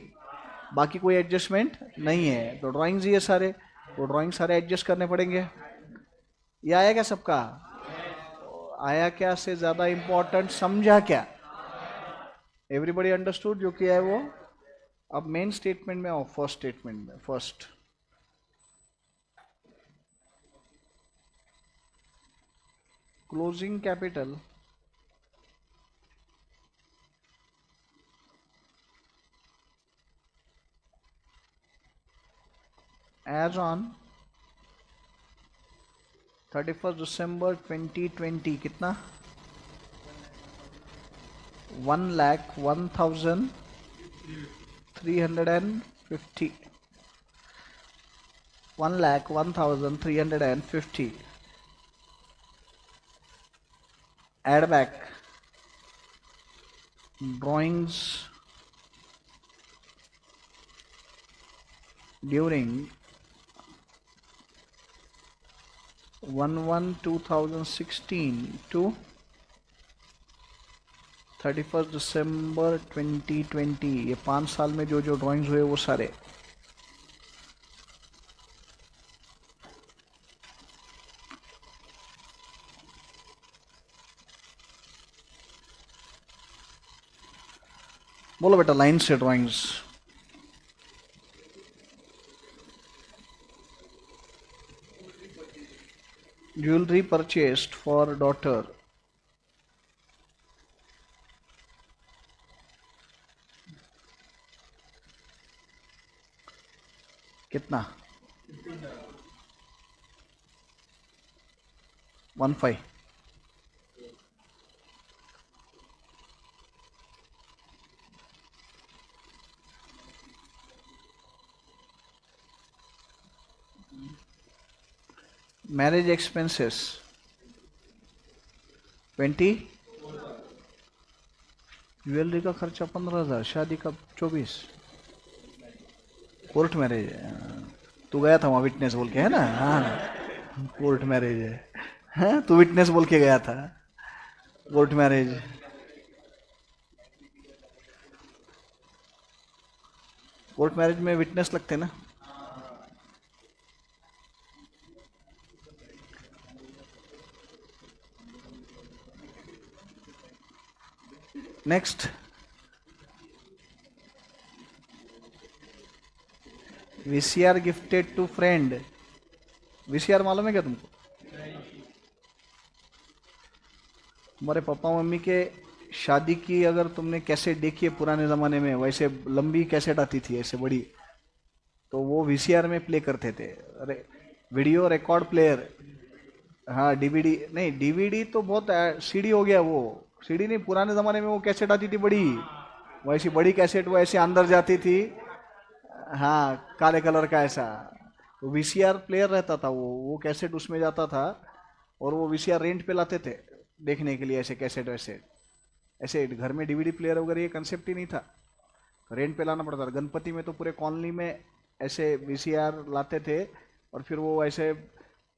बाकी कोई एडजस्टमेंट नहीं है. तो ड्राइंग्स ही है सारे, तो ड्राइंग सारे एडजस्ट करने पड़ेंगे. ये आया क्या सबका? आया क्या से ज्यादा इंपॉर्टेंट समझा क्या? एवरीबॉडी अंडरस्टूड जो किया है वो? अब मेन स्टेटमेंट में आओ, फर्स्ट स्टेटमेंट में. First closing capital as on 31st December 2020 कितना? 1,01,350. 1,01,350. add back drawings during 1/1/2016 to 31st December 2020। ये 5 साल में जो जो ड्राइंग्स हुए वो सारे। बोलो बेटा लाइन से drawings. Jewellery purchased for daughter. कितना? 15। Marriage expenses 20। ज्वेलरी का खर्चा 15,000। शादी का 24। कोर्ट मैरिज है। तू गया था वहाँ विटनेस बोल के, है ना? हाँ कोर्ट मैरिज है। हाँ तू विटनेस बोल के गया था। Court marriage. कोर्ट मैरिज में विटनेस लगते ना। Next, VCR gifted to friend. VCR मालूम है क्या तुमको? तुम्हारे पापा मम्मी के शादी की अगर तुमने कैसेट देखी है पुराने ज़माने में, वैसे लंबी कैसेट आती थी ऐसे बड़ी, तो वो वीसीआर में प्ले करते थे। अरे वीडियो रिकॉर्ड प्लेयर। हाँ डीवीडी नहीं, डीवीडी तो बहुत सीडी हो गया वो। सीडी नहीं, पुराने ज़माने में वो कैसेट आती थी बड़ी, वैसी बड़ी कैसेट वो ऐसे अंदर जाती थी। हाँ काले कलर का ऐसा। तो वीसीआर प्लेयर रहता था वो कैसेट उसमें जाता था, और वो वीसीआर रेंट पे लाते थे देखने के लिए ऐसे कैसेट वैसे। ऐसे घर में डीवीडी प्लेयर वगैरह ये कंसेप्ट ही नहीं था, रेंट पे लाना पड़ता था। गणपति में तो पूरे कॉलोनी में ऐसे वीसीआर लाते थे, और फिर वो ऐसे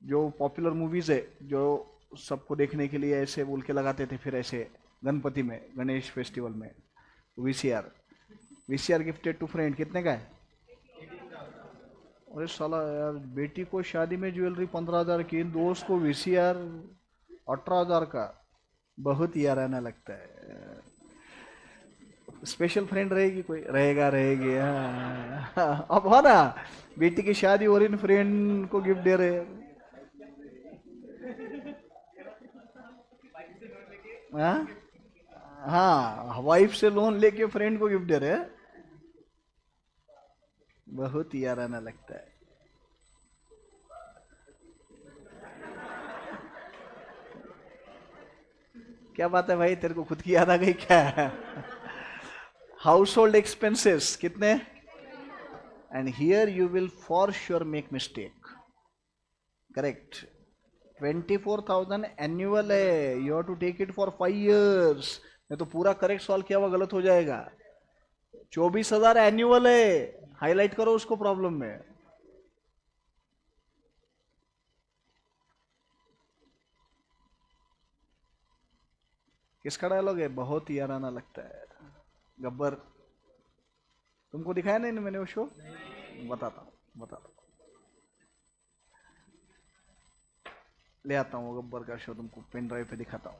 जो पॉपुलर मूवीज़ है जो सबको देखने के लिए ऐसे बोल के लगाते थे, फिर ऐसे गणपति में गणेश फेस्टिवल में VCR. VCR gifted to friend कितने का है? अरे साला यार, बेटी को शादी में ज्वेलरी 15,000 की, दोस्त को वीसीआर 18,000 का। बहुत याराना लगता है। स्पेशल फ्रेंड रहेगी कोई? रहेगा रहेगी। हाँ अब हो ना, बेटी की शादी हो रही, फ्रेंड को गिफ्ट दे रहे। हाँ हाँ वाइफ से लोन लेके फ्रेंड को गिफ्ट दे रहे हैं। बहुत याराना लगता है। क्या बात है भाई, तेरे को खुद की याद आ गई क्या? हाउस होल्ड एक्सपेंसेस कितने? And here you will for sure make mistake. Correct, 24,000 annual है। You have to take it for 5 years। नहीं तो पूरा करेक्ट सॉल्व किया हुआ गलत हो जाएगा। 24,000 एनुअल है, हाईलाइट करो उसको प्रॉब्लम में। किसका डायलॉग है? बहुत ही याराना लगता है। गब्बर तुमको दिखाया नहीं मैंने वो शो? बताता हूँ बताता हूँ, ले आता हूँ वो गब्बर का शो, तुमको पेन ड्राइव पे दिखाता हूँ।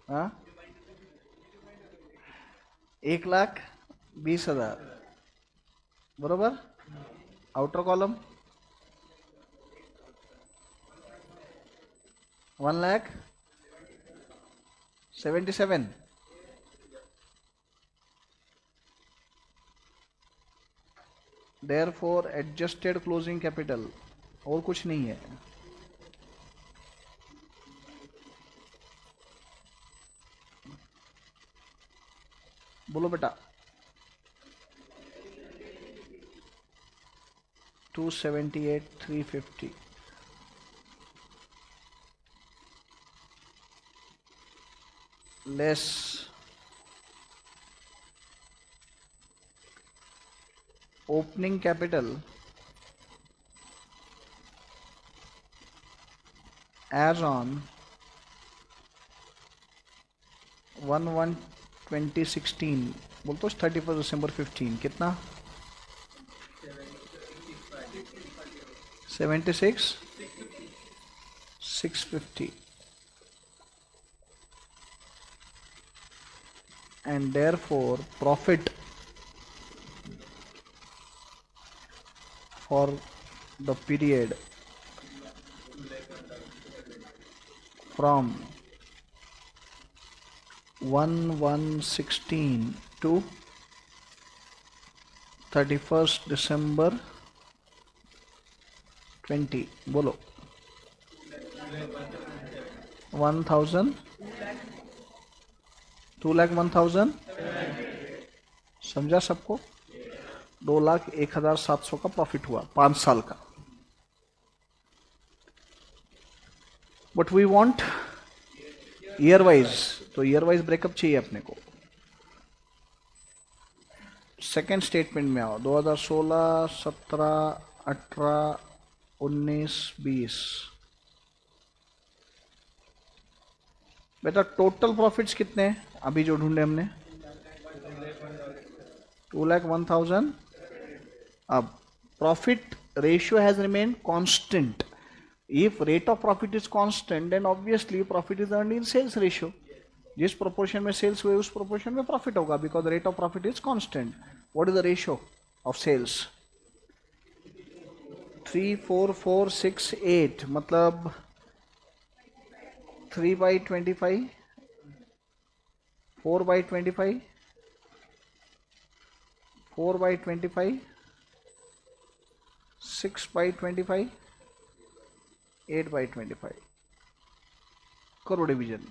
हाँ 1,20,000 बरोबर। Outer column 1,77,000। Therefore adjusted closing capital, और कुछ नहीं है। बोलो बेटा। 278,350। Less opening capital as on 1/1/2016 बोल तो 31 दिसंबर 15 कितना 76,650 and therefore profit for the period from 1/1/16 to 31st December 20 बोलो 1,000 2,01,000 समझा सबको 2,01,700 का प्रॉफिट हुआ 5 साल का. But we want year wise, तो ईयर वाइज ब्रेकअप चाहिए अपने को. सेकेंड स्टेटमेंट में आओ 2016, 17, 18, 19, 20. बेटा टोटल प्रॉफिट्स कितने हैं अभी जो ढूंढे हमने 2,01,000. अब profit ratio has remain constant. If rate of profit is constant then obviously profit is earned in sales ratio. जिस प्रोपोर्शन में सेल्स हुए उस प्रोपोर्शन में प्रॉफिट होगा because rate of profit is constant. What is the ratio of sales 3, 4, 4, 6, 8 मतलब 3/25, 4/25, 4/25, 6/25, 8/25 करो division.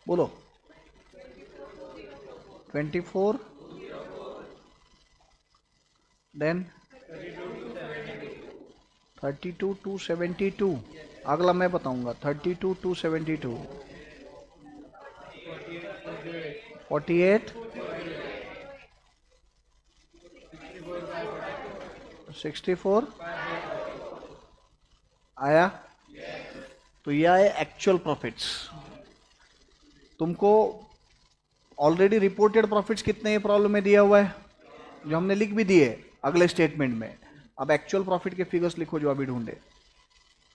बोलो 24 then 32,272. अगला मैं बताऊंगा 32,272, 48, 64 आया. तो यह है एक्चुअल प्रॉफिट्स. तुमको ऑलरेडी रिपोर्टेड प्रॉफिट्स कितने ये प्रॉब्लम में दिया हुआ है जो हमने लिख भी दिए अगले स्टेटमेंट में. अब एक्चुअल प्रॉफिट के फिगर्स लिखो जो अभी ढूंढे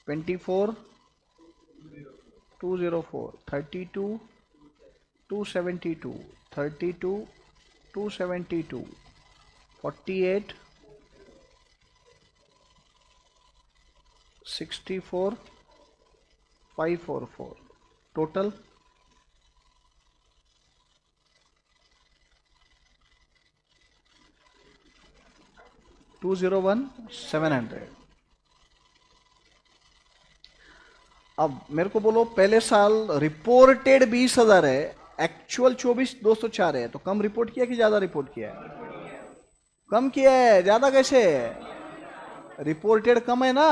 24,204, 32,272, 32,272, 48, 64, 544 टोटल 201,700. अब मेरे को बोलो पहले साल रिपोर्टेड 20,000 है, एक्चुअल 24,204 है. तो कम रिपोर्ट किया कि ज्यादा रिपोर्ट किया है? कम किया है. ज्यादा कैसे? रिपोर्टेड कम है ना.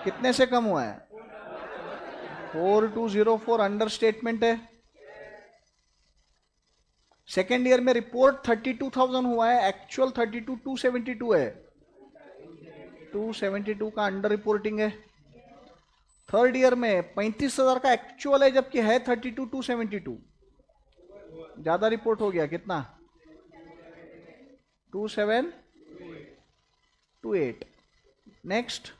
कितने से कम हुआ है? 4,204 अंडर स्टेटमेंट है. सेकेंड ईयर में रिपोर्ट 32,000 हुआ है, एक्चुअल 32,272 है. 272 का अंडर रिपोर्टिंग है. थर्ड ईयर में 35,000 का एक्चुअल है जबकि है 32,272. ज्यादा रिपोर्ट हो गया. कितना? 2,728. Next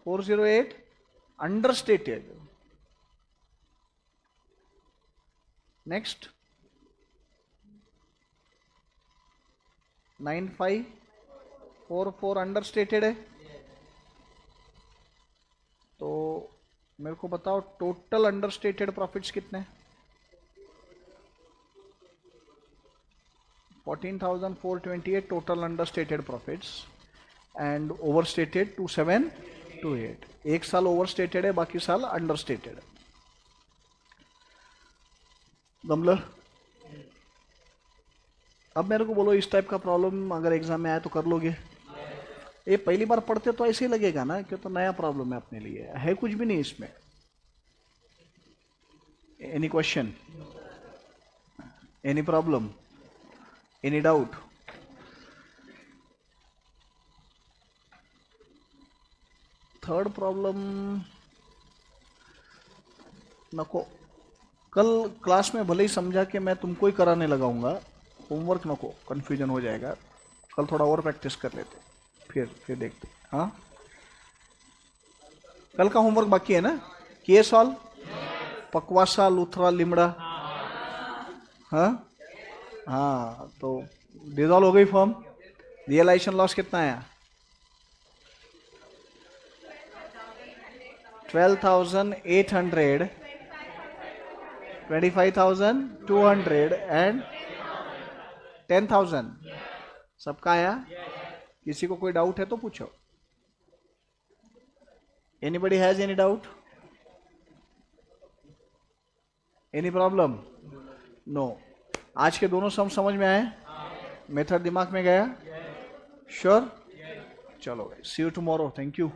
408 under stated. Next 9,544 under stated है. तो मेरे को बताओ टोटल अंडरस्टेटेड प्रॉफिट्स कितने? 14,428 total understated profits and overstated 2728. एक साल ओवरस्टेटेड है, बाकी साल अंडरस्टेटेड है. गमलर, अब मेरे को बोलो इस टाइप का प्रॉब्लम अगर एग्जाम में आए तो कर लोगे? ये पहली बार पढ़ते तो ऐसे ही लगेगा ना कि तो नया प्रॉब्लम है अपने लिए, है कुछ भी नहीं इसमें. Any question, any problem, any doubt? Third problem नको, कल क्लास में भले ही समझा कि मैं तुमको ही कराने लगाऊंगा, होमवर्क नको, कंफ्यूजन हो जाएगा. कल थोड़ा और प्रैक्टिस कर लेते, फिर देखते. हाँ, कल का होमवर्क बाकी है ना? किए सॉल्व? पकवासा, लूथरा, लिमड़ा? हाँ हाँ, तो डिजॉल्व हो गई फॉर्म. रियलाइजेशन लॉस कितना आया? 12,800, 25,200 एंड 10,000. सबका आया? किसी को कोई डाउट है तो पूछो. Anybody has any doubt? Any problem? No. आज के दोनों सम समझ में आए? मेथड दिमाग में गया? श्योर? चलो, सी यू टुमारो. Thank you.